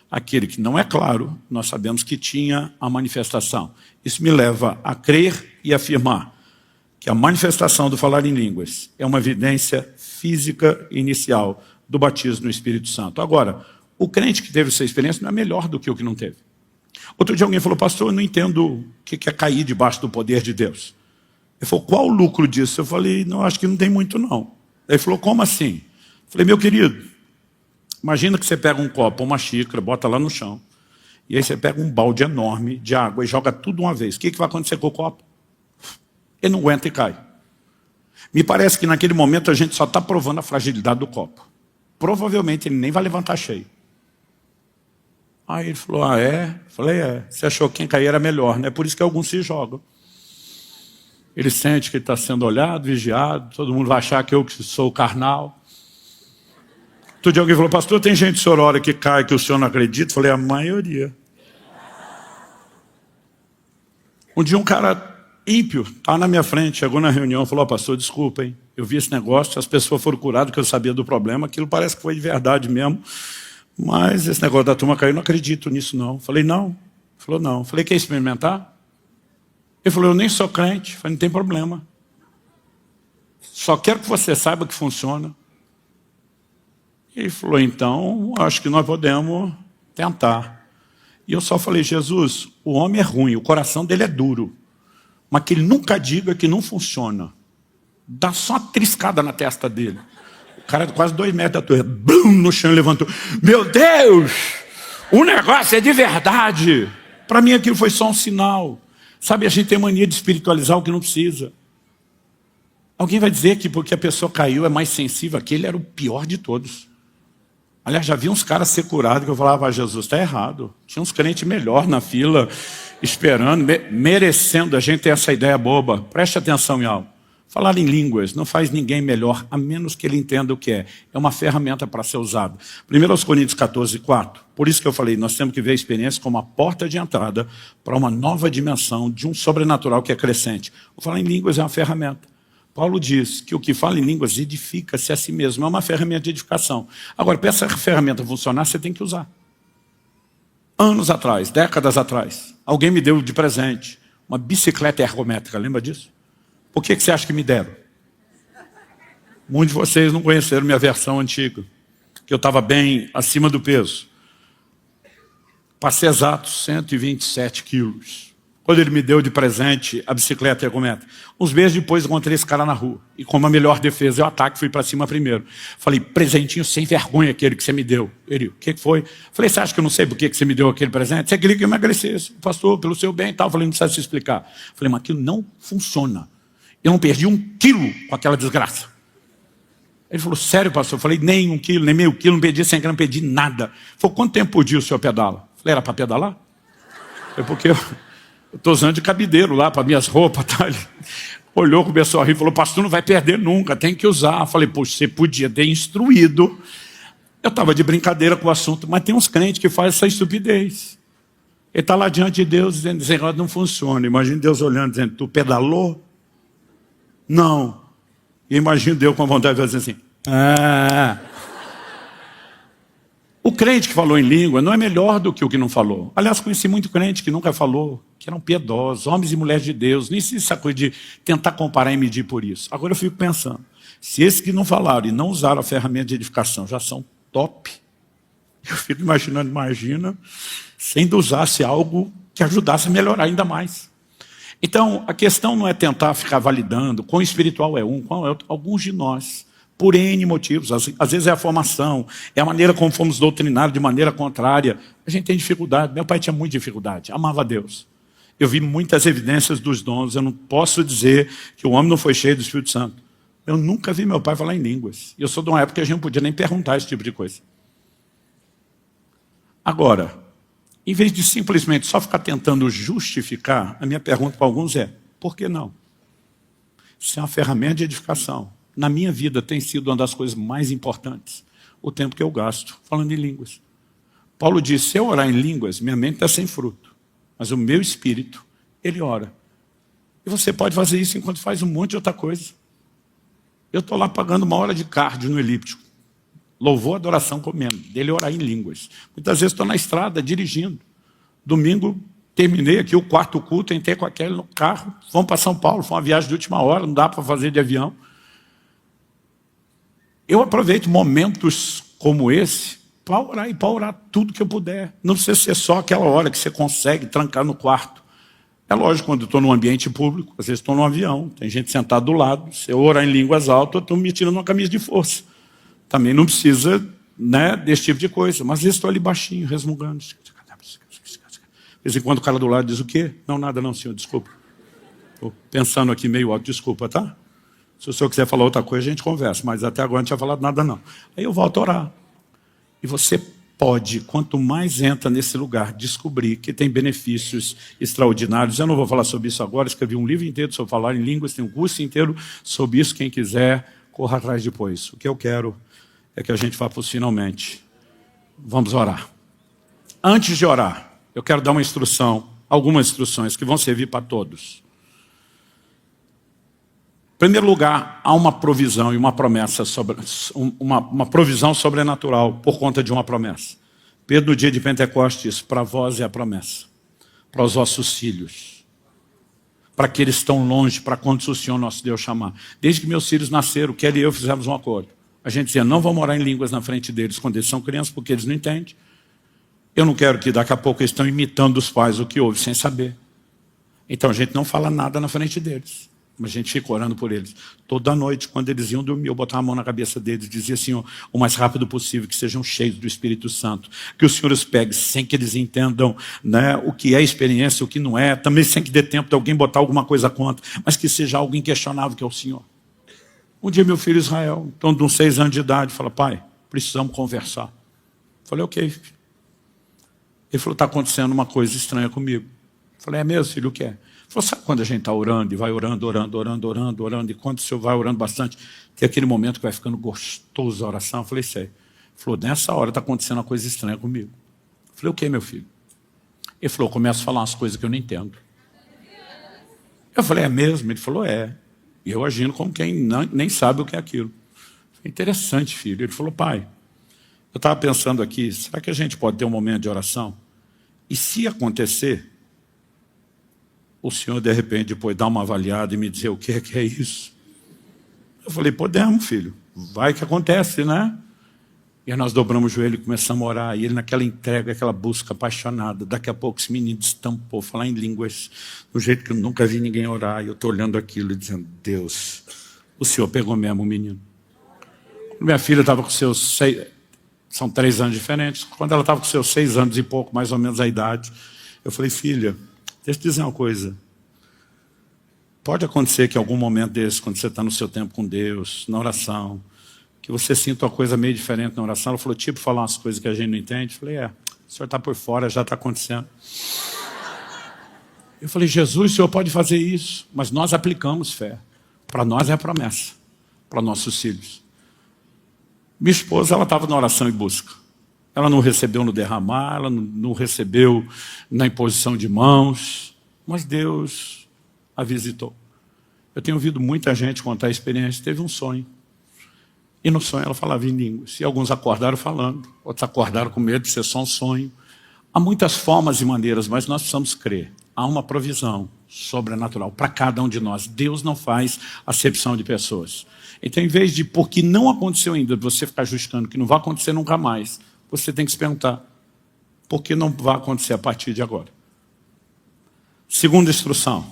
aquele que não é claro, nós sabemos que tinha a manifestação. Isso me leva a crer e afirmar que a manifestação do falar em línguas é uma evidência física inicial do batismo no Espírito Santo. Agora, o crente que teve essa experiência não é melhor do que o que não teve. Outro dia alguém falou, pastor, eu não entendo o que é cair debaixo do poder de Deus. Ele falou, qual o lucro disso? Eu falei, não, acho que não tem muito não. Ele falou, como assim? Eu falei, meu querido, imagina que você pega um copo, uma xícara, bota lá no chão, E aí você pega um balde enorme de água e joga tudo de uma vez. O que vai acontecer com o copo? Ele não aguenta e cai. Me parece que naquele momento a gente só está provando a fragilidade do copo. Provavelmente ele nem vai levantar cheio. Aí ele falou, ah, é? Eu falei, é. Você achou que quem cair era melhor, né? Por isso que alguns se jogam. Ele sente que ele está sendo olhado, vigiado, todo mundo vai achar que eu que sou carnal. Outro dia alguém falou, pastor, tem gente que o senhor ora que cai, que o senhor não acredita? Eu falei, a maioria. Um dia um cara ímpio estava na minha frente, chegou na reunião e falou, pastor, desculpa, hein? Eu vi esse negócio, as pessoas foram curadas, que eu sabia do problema, aquilo parece que foi de verdade mesmo, mas esse negócio da turma caiu, eu não acredito nisso não. Eu falei, não. Ele falou, não. Eu falei, quer experimentar? Ele falou, eu nem sou crente. Eu falei, não tem problema. Só quero que você saiba que funciona. Ele falou, então, acho que nós podemos tentar. E eu só falei, Jesus, o homem é ruim, o coração dele é duro, mas que ele nunca diga que não funciona. Dá só uma triscada na testa dele. O cara de quase 2 metros da torre, blum, no chão, levantou. Meu Deus, o negócio é de verdade. Para mim aquilo foi só um sinal. Sabe, a gente tem mania de espiritualizar o que não precisa. Alguém vai dizer que porque a pessoa caiu é mais sensível, aquele era o pior de todos. Aliás, já vi uns caras ser curados que eu falava, Jesus, está errado. Tinha uns crentes melhor na fila, esperando, merecendo. A gente ter essa ideia boba. Preste atenção em algo. Falar em línguas não faz ninguém melhor, a menos que ele entenda o que é. É uma ferramenta para ser usada. 1 Coríntios 14, 4. Por isso que eu falei, nós temos que ver a experiência como a porta de entrada para uma nova dimensão de um sobrenatural que é crescente. O falar em línguas é uma ferramenta. Paulo diz que o que fala em línguas edifica-se a si mesmo. É uma ferramenta de edificação. Agora, para essa ferramenta funcionar, você tem que usar. Anos atrás, décadas atrás, alguém me deu de presente uma bicicleta ergométrica. Lembra disso? Por que você acha que me deram? Muitos de vocês não conheceram minha versão antiga, que eu estava bem acima do peso. Passei exatos 127 quilos. Quando ele me deu de presente a bicicleta ergométrica. Uns meses depois encontrei esse cara na rua. E como a melhor defesa é o ataque, fui para cima primeiro. Falei, presentinho sem vergonha aquele que você me deu. Ele, o que foi? Falei, você acha que eu não sei por que você me deu aquele presente? Você queria que eu emagrecesse. Pastor, pelo seu bem e tal. Falei, não precisa se explicar. Falei, mas aquilo não funciona. Eu não perdi 1 quilo com aquela desgraça. Ele falou, sério, pastor? Eu falei, nem 1 quilo, nem meio quilo, não perdi 100 gramas, não perdi nada. Ele falou, quanto tempo por dia o senhor pedala? Eu falei, era para pedalar? Foi porque eu estou usando de cabideiro lá para minhas roupas. Tá? Ele olhou, começou a rir, falou, pastor, não vai perder nunca, tem que usar. Eu falei, poxa, você podia ter instruído. Eu estava de brincadeira com o assunto, mas tem uns crentes que fazem essa estupidez. Ele está lá diante de Deus dizendo, esse negócio não funciona. Imagina Deus olhando, dizendo, tu pedalou? Não. E imagino Deus com a vontade de fazer assim. O crente que falou em língua não é melhor do que o que não falou. Aliás, conheci muito crente que nunca falou, que eram piedosos, homens e mulheres de Deus. Nem se essa coisa de tentar comparar e medir por isso. Agora eu fico pensando, se esses que não falaram e não usaram a ferramenta de edificação já são top, eu fico imaginando, imagina, se ainda usasse algo que ajudasse a melhorar ainda mais. Então, a questão não é tentar ficar validando quão espiritual é um, qual é outro. Alguns de nós, por N motivos, às vezes é a formação, é a maneira como fomos doutrinados de maneira contrária. A gente tem dificuldade. Meu pai tinha muita dificuldade, amava a Deus. Eu vi muitas evidências dos dons. Eu não posso dizer que o homem não foi cheio do Espírito Santo. Eu nunca vi meu pai falar em línguas. Eu sou de uma época que a gente não podia nem perguntar esse tipo de coisa. Agora, em vez de simplesmente só ficar tentando justificar, a minha pergunta para alguns é, por que não? Isso é uma ferramenta de edificação. Na minha vida tem sido uma das coisas mais importantes, o tempo que eu gasto falando em línguas. Paulo diz, se eu orar em línguas, minha mente está sem fruto, mas o meu espírito, ele ora. E você pode fazer isso enquanto faz um monte de outra coisa. Eu estou lá pagando 1 hora de cardio no elíptico. Louvor, adoração, comendo. Dele orar em línguas. Muitas vezes estou na estrada, dirigindo. Domingo, terminei aqui o 4º culto, entrei com aquele no carro. Vamos para São Paulo, foi uma viagem de última hora, não dá para fazer de avião. Eu aproveito momentos como esse para orar e para orar tudo que eu puder. Não precisa ser só aquela hora que você consegue trancar no quarto. É lógico, quando eu estou num ambiente público, às vezes estou num avião, tem gente sentada do lado, se eu orar em línguas altas, eu estou me tirando uma camisa de força. Também não precisa, né, desse tipo de coisa. Mas às vezes estou ali baixinho, resmungando. De vez em quando o cara do lado diz o quê? Não, nada não, senhor, desculpa. Estou pensando aqui meio alto, desculpa, tá? Se o senhor quiser falar outra coisa, a gente conversa, mas até agora não tinha falado nada não. Aí eu volto a orar. E você pode, quanto mais entra nesse lugar, descobrir que tem benefícios extraordinários. Eu não vou falar sobre isso agora, escrevi um livro inteiro sobre falar em línguas, tem um curso inteiro sobre isso, quem quiser, corra atrás depois. O que eu quero é que a gente vá para os finalmente. Vamos orar. Antes de orar, eu quero dar uma instrução, algumas instruções que vão servir para todos. Em primeiro lugar, há uma provisão e uma promessa, uma provisão sobrenatural por conta de uma promessa. Pedro, no dia de Pentecostes, disse, para vós é a promessa, para os vossos filhos, para aqueles que estão longe, para quando o Senhor nosso Deus chamar. Desde que meus filhos nasceram, Kelly e eu fizemos um acordo. A gente dizia, não vamos orar em línguas na frente deles quando eles são crianças, porque eles não entendem. Eu não quero que daqui a pouco eles estão imitando os pais o que houve, sem saber. Então a gente não fala nada na frente deles. Mas a gente fica orando por eles. Toda noite, quando eles iam dormir, eu botava a mão na cabeça deles e dizia assim, o mais rápido possível, que sejam cheios do Espírito Santo. Que o Senhor os pegue sem que eles entendam, né, o que é experiência, o que não é. Também sem que dê tempo de alguém botar alguma coisa contra. Mas que seja algo inquestionável, que é o Senhor. Um dia meu filho Israel, então de uns 6 anos de idade, fala, pai, precisamos conversar. Eu falei, ok, filho. Ele falou, está acontecendo uma coisa estranha comigo. Eu falei, é mesmo, filho, o que é? Ele falou, sabe quando a gente está orando e vai orando, e quando o senhor vai orando bastante, tem aquele momento que vai ficando gostoso a oração? Eu falei, sei. Ele falou, nessa hora está acontecendo uma coisa estranha comigo. Eu falei, o que, meu filho? Ele falou, eu começo a falar umas coisas que eu não entendo. Eu falei, é mesmo? Ele falou, é. E eu agindo como quem nem sabe o que é aquilo. Foi interessante, filho. Ele falou, pai, eu estava pensando aqui, será que a gente pode ter um momento de oração? E se acontecer, o senhor de repente depois dá uma avaliada e me dizer o que é isso? Eu falei, podemos, filho. Vai que acontece, né? E aí nós dobramos o joelho e começamos a orar. E ele naquela entrega, aquela busca apaixonada. Daqui a pouco esse menino destampou, falar em línguas, do jeito que eu nunca vi ninguém orar. E eu estou olhando aquilo e dizendo, Deus, o senhor pegou mesmo o menino. Minha filha estava com seus 6... São 3 anos diferentes. Quando ela estava com seus 6 anos e pouco, mais ou menos a idade, eu falei, filha, deixa eu te dizer uma coisa. Pode acontecer que em algum momento desse, quando você está no seu tempo com Deus, na oração, que você sinta uma coisa meio diferente na oração. Ela falou, tipo, falar umas coisas que a gente não entende. Eu falei, o senhor está por fora, já está acontecendo. Eu falei, Jesus, o senhor pode fazer isso, mas nós aplicamos fé. Para nós é a promessa, para nossos filhos. Minha esposa, ela estava na oração e busca. Ela não recebeu no derramar, ela não recebeu na imposição de mãos, mas Deus a visitou. Eu tenho ouvido muita gente contar a experiência, teve um sonho. E no sonho ela falava em línguas. E alguns acordaram falando, outros acordaram com medo de ser só um sonho. Há muitas formas e maneiras, mas nós precisamos crer. Há uma provisão sobrenatural para cada um de nós. Deus não faz acepção de pessoas. Então, em vez de, porque não aconteceu ainda, você ficar justificando que não vai acontecer nunca mais, você tem que se perguntar, por que não vai acontecer a partir de agora? Segunda instrução.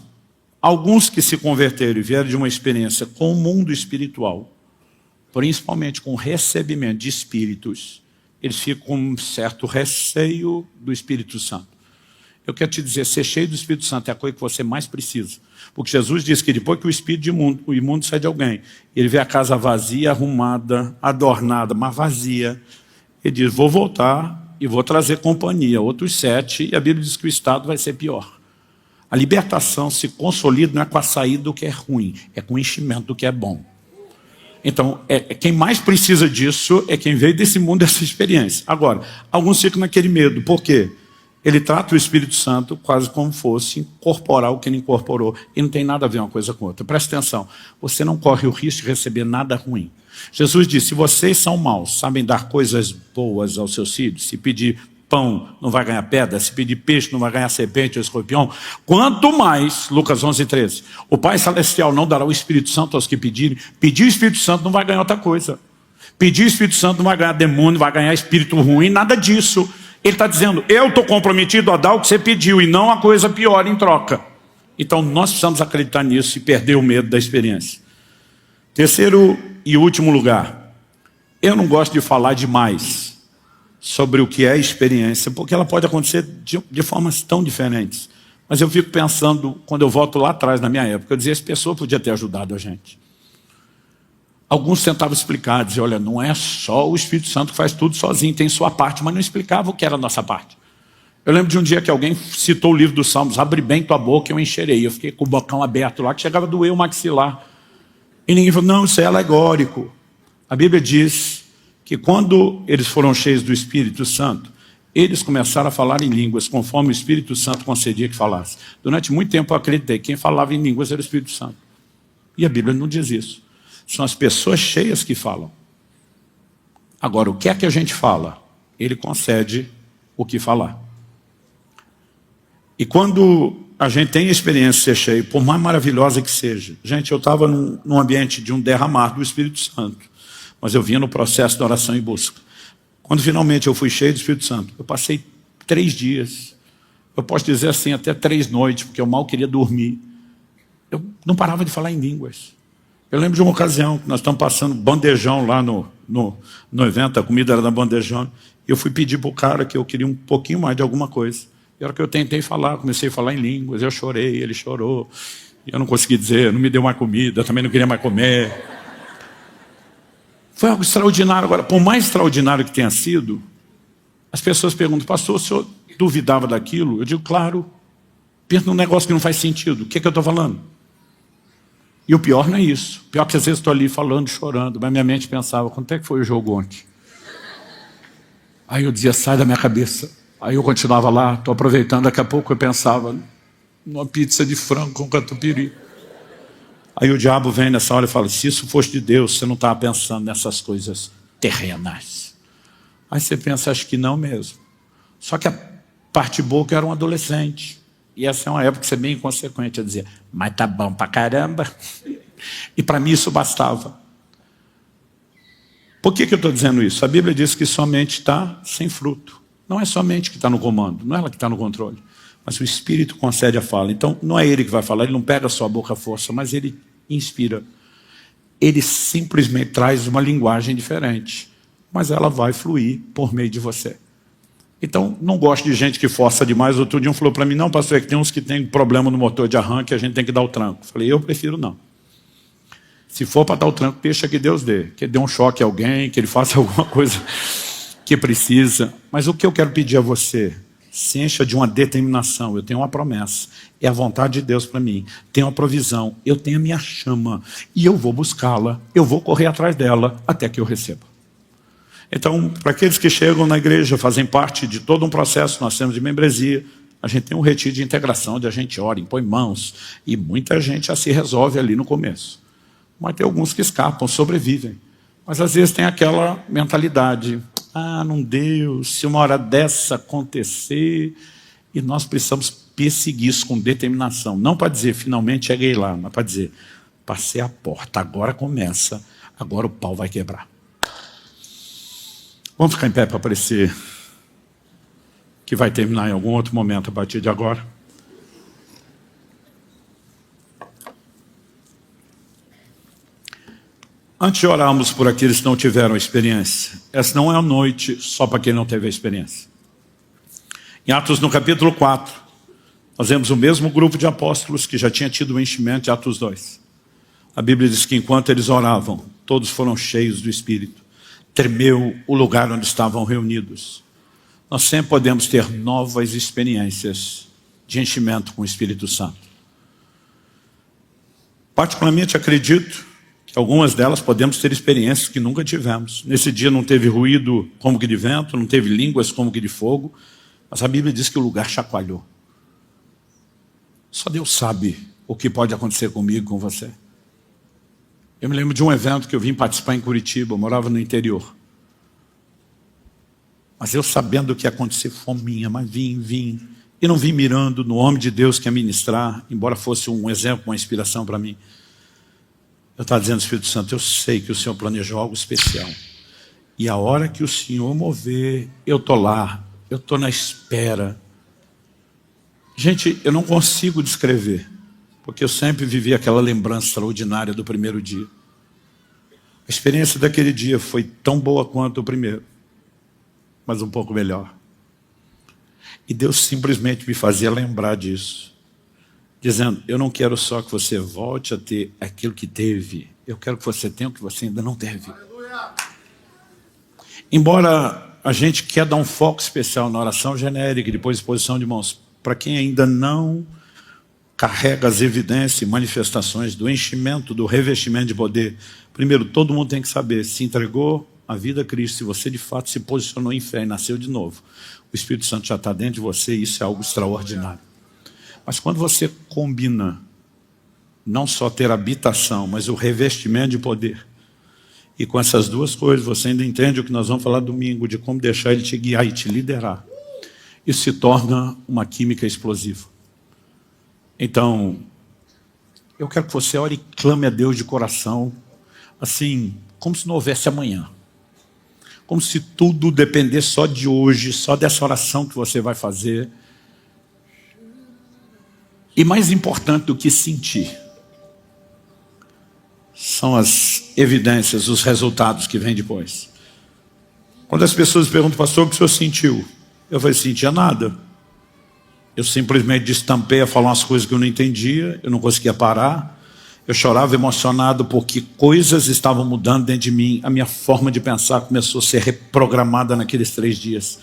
Alguns que se converteram e vieram de uma experiência com o mundo espiritual, principalmente com o recebimento de espíritos, eles ficam com um certo receio do Espírito Santo. Eu quero te dizer, ser cheio do Espírito Santo é a coisa que você mais precisa. Porque Jesus disse que depois que o espírito o imundo sai de alguém, ele vê a casa vazia, arrumada, adornada, mas vazia. Ele diz, vou voltar e vou trazer companhia, outros 7, e a Bíblia diz que o estado vai ser pior. A libertação se consolida não é com a saída do que é ruim, é com o enchimento do que é bom. Então, quem mais precisa disso é quem veio desse mundo, dessa experiência. Agora, alguns ficam naquele medo. Por quê? Ele trata o Espírito Santo quase como fosse incorporar o que ele incorporou. E não tem nada a ver uma coisa com outra. Presta atenção. Você não corre o risco de receber nada ruim. Jesus disse, se vocês são maus, sabem dar coisas boas aos seus filhos, se pedir pão não vai ganhar pedra, se pedir peixe não vai ganhar serpente ou escorpião, quanto mais, Lucas 11:13, o Pai Celestial não dará o Espírito Santo aos que pedirem. Pedir o Espírito Santo não vai ganhar outra coisa. Pedir o Espírito Santo não vai ganhar demônio, não vai ganhar espírito ruim, nada disso. Ele está dizendo, eu estou comprometido a dar o que você pediu e não a coisa pior em troca. Então nós precisamos acreditar nisso e perder o medo da experiência. Terceiro e último lugar, eu não gosto de falar demais. sobre o que é experiência, porque ela pode acontecer de formas tão diferentes. Mas eu fico pensando, quando eu volto lá atrás, na minha época, eu dizia, essa pessoa podia ter ajudado a gente. Alguns tentavam explicar, diziam, olha, não é só o Espírito Santo que faz tudo sozinho, tem sua parte, mas não explicava o que era a nossa parte. Eu lembro de um dia que alguém citou o livro dos Salmos, abre bem tua boca e eu encherei. Eu fiquei com o bocão aberto lá, que chegava a doer o maxilar. E ninguém falou, não, isso é alegórico. A Bíblia diz que quando eles foram cheios do Espírito Santo, eles começaram a falar em línguas, conforme o Espírito Santo concedia que falasse. Durante muito tempo eu acreditei que quem falava em línguas era o Espírito Santo. E a Bíblia não diz isso. São as pessoas cheias que falam. Agora, o que é que a gente fala? Ele concede o que falar. E quando a gente tem a experiência de ser cheio, por mais maravilhosa que seja, gente, eu estava num ambiente de um derramar do Espírito Santo, mas eu vinha no processo de oração e busca. Quando finalmente eu fui cheio do Espírito Santo, eu passei 3 dias, eu posso dizer assim, até 3 noites, porque eu mal queria dormir. Eu não parava de falar em línguas. Eu lembro de uma ocasião que nós estamos passando bandejão lá no evento, a comida era da bandejão, e eu fui pedir para o cara que eu queria um pouquinho mais de alguma coisa. E a hora que eu tentei falar, comecei a falar em línguas, eu chorei, ele chorou, e eu não consegui dizer, não me deu mais comida, eu também não queria mais comer. Foi algo extraordinário. Agora, por mais extraordinário que tenha sido, as pessoas perguntam, pastor, o senhor duvidava daquilo? Eu digo, claro, pensa num negócio que não faz sentido, o que é que eu estou falando? E o pior não é isso. O pior é que às vezes estou ali falando, chorando, mas minha mente pensava, quanto é que foi o jogo ontem? Aí eu dizia, sai da minha cabeça. Aí eu continuava lá, estou aproveitando, daqui a pouco eu pensava numa pizza de frango com catupiry. Aí o diabo vem nessa hora e fala, se isso fosse de Deus, você não estava pensando nessas coisas terrenas. Aí você pensa, acho que não mesmo. Só que a parte boa que eu era um adolescente. E essa é uma época que você é bem inconsequente a dizer, mas tá bom pra caramba. E para mim isso bastava. Por que eu estou dizendo isso? A Bíblia diz que somente está sem fruto. Não é somente que está no comando, não é ela que está no controle. Mas o Espírito concede a fala. Então não é ele que vai falar, ele não pega a sua boca à força, mas ele inspira. Ele simplesmente traz uma linguagem diferente. Mas ela vai fluir por meio de você. Então, não gosto de gente que força demais. Outro dia um falou para mim, não, pastor, é que tem uns que tem problema no motor de arranque, a gente tem que dar o tranco. Falei, eu prefiro não. Se for para dar o tranco, deixa que Deus dê. Que ele dê um choque a alguém, que ele faça alguma coisa que precisa. Mas o que eu quero pedir a você, se encha de uma determinação. Eu tenho uma promessa, é a vontade de Deus para mim. Tenho uma provisão, eu tenho a minha chama. E eu vou buscá-la, eu vou correr atrás dela até que eu receba. Então, para aqueles que chegam na igreja, fazem parte de todo um processo, nós temos de membresia, a gente tem um retiro de integração, onde a gente ora, impõe mãos, e muita gente já se resolve ali no começo. Mas tem alguns que escapam, sobrevivem. Mas às vezes tem aquela mentalidade, não deu, se uma hora dessa acontecer, e nós precisamos perseguir isso com determinação. Não para dizer, finalmente cheguei lá, mas para dizer, passei a porta, agora começa, agora o pau vai quebrar. Vamos ficar em pé para parecer que vai terminar em algum outro momento a partir de agora. Antes de orarmos por aqueles que não tiveram experiência, essa não é a noite só para quem não teve a experiência. Em Atos no capítulo 4, nós vemos o mesmo grupo de apóstolos que já tinha tido o enchimento de Atos 2. A Bíblia diz que enquanto eles oravam, todos foram cheios do Espírito. Tremeu o lugar onde estavam reunidos. Nós sempre podemos ter novas experiências de enchimento com o Espírito Santo. Particularmente acredito que algumas delas podemos ter experiências que nunca tivemos. Nesse dia não teve ruído como que de vento, não teve línguas como que de fogo, mas a Bíblia diz que o lugar chacoalhou. Só Deus sabe o que pode acontecer comigo e com você. Eu me lembro de um evento que eu vim participar em Curitiba, eu morava no interior. Mas eu sabendo o que ia acontecer, fominha, mas vim. E não vim mirando no homem de Deus que ia ministrar, embora fosse um exemplo, uma inspiração para mim. Eu estava dizendo ao Espírito Santo, eu sei que o Senhor planejou algo especial. E a hora que o Senhor mover, eu estou lá, eu estou na espera. Gente, eu não consigo descrever. Porque eu sempre vivi aquela lembrança extraordinária do primeiro dia. A experiência daquele dia foi tão boa quanto o primeiro. mas um pouco melhor. E Deus simplesmente me fazia lembrar disso, dizendo, eu não quero só que você volte a ter aquilo que teve, eu quero que você tenha o que você ainda não teve. Embora a gente quer dar um foco especial na oração genérica e depois exposição de mãos, para quem ainda não carrega as evidências e manifestações do enchimento, do revestimento de poder, primeiro, todo mundo tem que saber, se entregou a vida a Cristo, se você de fato se posicionou em fé e nasceu de novo, o Espírito Santo já está dentro de você e isso é algo extraordinário. Mas quando você combina, não só ter habitação, mas o revestimento de poder, e com essas duas coisas você ainda entende o que nós vamos falar domingo, de como deixar Ele te guiar e te liderar, isso se torna uma química explosiva. Então, eu quero que você ore e clame a Deus de coração, assim, como se não houvesse amanhã. Como se tudo dependesse só de hoje, só dessa oração que você vai fazer. E mais importante do que sentir, são as evidências, os resultados que vêm depois. Quando as pessoas perguntam, pastor, o que o senhor sentiu? Eu falei, sentia nada. Eu simplesmente destampei a falar umas coisas que eu não entendia, eu não conseguia parar. Eu chorava emocionado porque coisas estavam mudando dentro de mim. A minha forma de pensar começou a ser reprogramada naqueles 3 dias.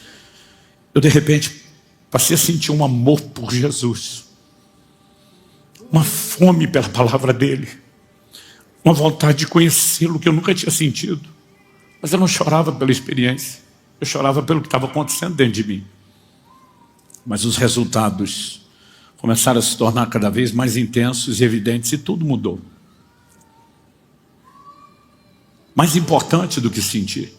Eu, de repente, passei a sentir um amor por Jesus. Uma fome pela palavra dele. Uma vontade de conhecê-lo que eu nunca tinha sentido. Mas eu não chorava pela experiência. Eu chorava pelo que estava acontecendo dentro de mim. Mas os resultados começaram a se tornar cada vez mais intensos e evidentes e tudo mudou. Mais importante do que sentir.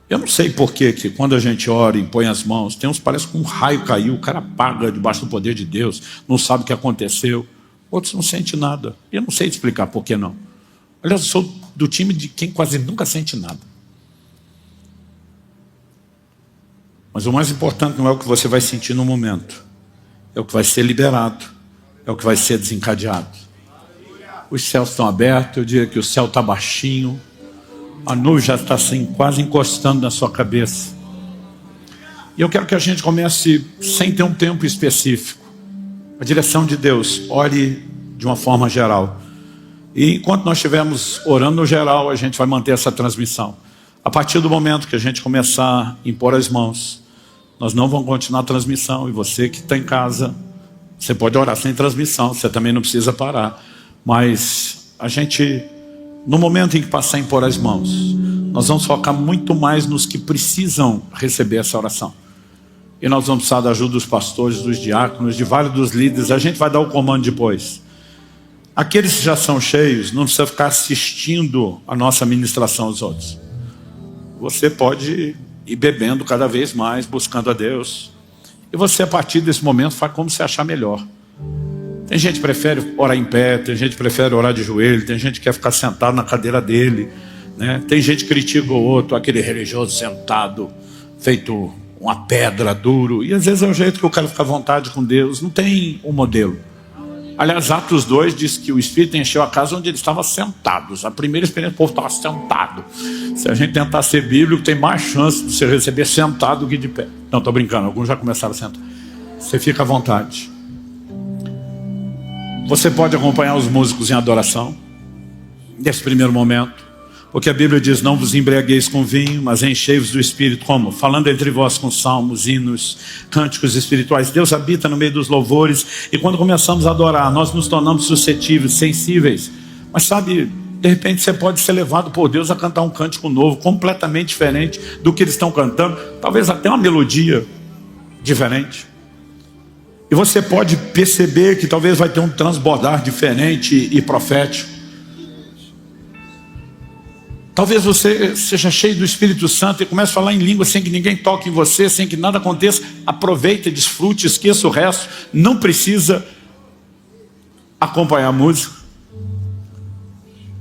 Eu não sei por que quando a gente ora e põe as mãos, tem uns que parece que um raio caiu, o cara apaga debaixo do poder de Deus, não sabe o que aconteceu. Outros não sentem nada. Eu não sei explicar por que não. Aliás, eu sou do time de quem quase nunca sente nada. Mas o mais importante não é o que você vai sentir no momento. É o que vai ser liberado. É o que vai ser desencadeado. Os céus estão abertos, eu diria que o céu está baixinho. A nuvem já está assim, quase encostando na sua cabeça. E eu quero que a gente comece sem ter um tempo específico. A direção de Deus, ore de uma forma geral. E enquanto nós estivermos orando no geral, a gente vai manter essa transmissão. A partir do momento que a gente começar a impor as mãos, nós não vamos continuar a transmissão. E você que está em casa, você pode orar sem transmissão, você também não precisa parar. Mas a gente, no momento em que passar a impor as mãos, nós vamos focar muito mais nos que precisam receber essa oração. E nós vamos precisar da ajuda dos pastores, dos diáconos, de vários dos líderes. A gente vai dar o comando depois. Aqueles que já são cheios, não precisa ficar assistindo a nossa ministração aos outros. Você pode ir bebendo cada vez mais, buscando a Deus. E você, a partir desse momento, faz como você achar melhor. Tem gente que prefere orar em pé, tem gente que prefere orar de joelho, tem gente que quer ficar sentado na cadeira dele, né? Tem gente que critica o outro, aquele religioso sentado, feito uma pedra, duro. E às vezes é o jeito que o cara fica à vontade com Deus. Não tem um modelo. Aliás, Atos 2 diz que o Espírito encheu a casa onde eles estavam sentados. A primeira experiência, o povo estava sentado. Se a gente tentar ser bíblico, tem mais chance de você receber sentado do que de pé. Não, estou brincando, alguns já começaram a sentar. Você fica à vontade. Você pode acompanhar os músicos em adoração, nesse primeiro momento. Porque a Bíblia diz, não vos embriagueis com vinho, mas enchei-vos do Espírito. Como? Falando entre vós com salmos, hinos, cânticos espirituais. Deus habita no meio dos louvores. E quando começamos a adorar, nós nos tornamos suscetíveis, sensíveis. Mas sabe, de repente você pode ser levado por Deus a cantar um cântico novo, completamente diferente do que eles estão cantando. Talvez até uma melodia diferente. E você pode perceber que talvez vai ter um transbordar diferente e profético. Talvez você seja cheio do Espírito Santo e comece a falar em língua sem que ninguém toque em você, sem que nada aconteça. Aproveite, desfrute, esqueça o resto. Não precisa acompanhar a música.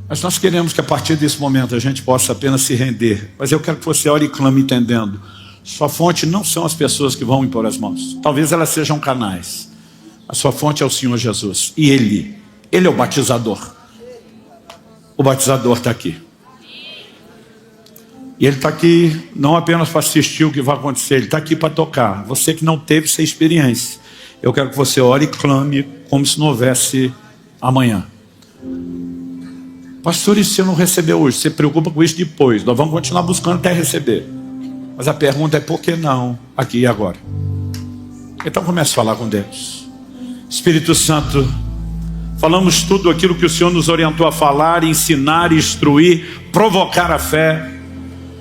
Mas nós queremos que a partir desse momento a gente possa apenas se render. Mas eu quero que você ore e clame entendendo. Sua fonte não são as pessoas que vão impor as mãos. Talvez elas sejam canais. A sua fonte é o Senhor Jesus. E Ele é o batizador. O batizador está aqui. E Ele está aqui não apenas para assistir o que vai acontecer, Ele está aqui para tocar. Você que não teve essa experiência, eu quero que você ore e clame como se não houvesse amanhã. Pastor, e se eu não receber hoje? Você preocupa com isso depois. Nós vamos continuar buscando até receber. Mas a pergunta é por que não aqui e agora? Então comece a falar com Deus. Espírito Santo, falamos tudo aquilo que o Senhor nos orientou a falar, ensinar, instruir, provocar a fé.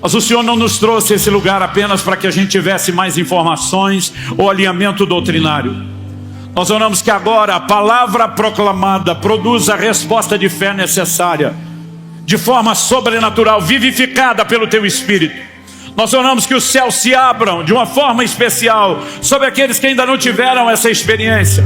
Mas o Senhor não nos trouxe esse lugar apenas para que a gente tivesse mais informações ou alinhamento doutrinário. Nós oramos que agora a palavra proclamada produza a resposta de fé necessária, de forma sobrenatural, vivificada pelo Teu Espírito. Nós oramos que os céus se abram de uma forma especial sobre aqueles que ainda não tiveram essa experiência.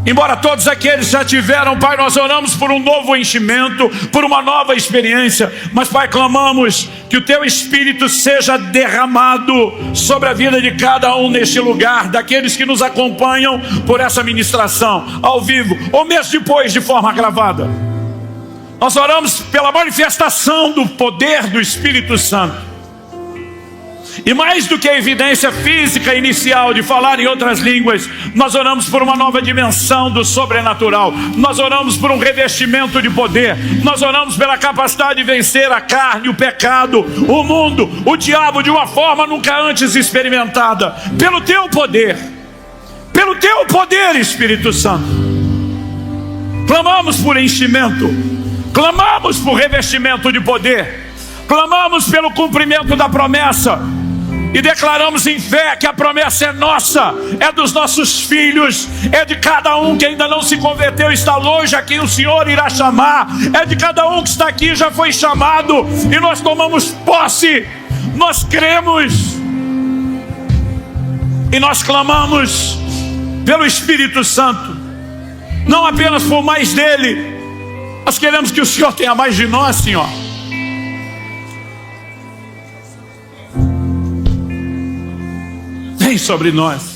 Embora todos aqueles já tiveram, Pai, nós oramos por um novo enchimento, por uma nova experiência. Mas, Pai, clamamos que o Teu Espírito seja derramado sobre a vida de cada um neste lugar, daqueles que nos acompanham por essa ministração, ao vivo, ou mesmo depois de forma gravada. Nós oramos pela manifestação do poder do Espírito Santo. E mais do que a evidência física inicial de falar em outras línguas, nós oramos por uma nova dimensão do sobrenatural. Nós oramos por um revestimento de poder. Nós oramos pela capacidade de vencer a carne, o pecado, o mundo, o diabo de uma forma nunca antes experimentada. Pelo Teu poder. Pelo Teu poder, Espírito Santo. Clamamos por enchimento. Clamamos por revestimento de poder. Clamamos pelo cumprimento da promessa. E declaramos em fé que a promessa é nossa, é dos nossos filhos, é de cada um que ainda não se converteu, está longe, a quem o Senhor irá chamar, é de cada um que está aqui, já foi chamado, e nós tomamos posse, nós cremos, e nós clamamos pelo Espírito Santo, não apenas por mais dele, nós queremos que o Senhor tenha mais de nós, Senhor. Vem sobre nós.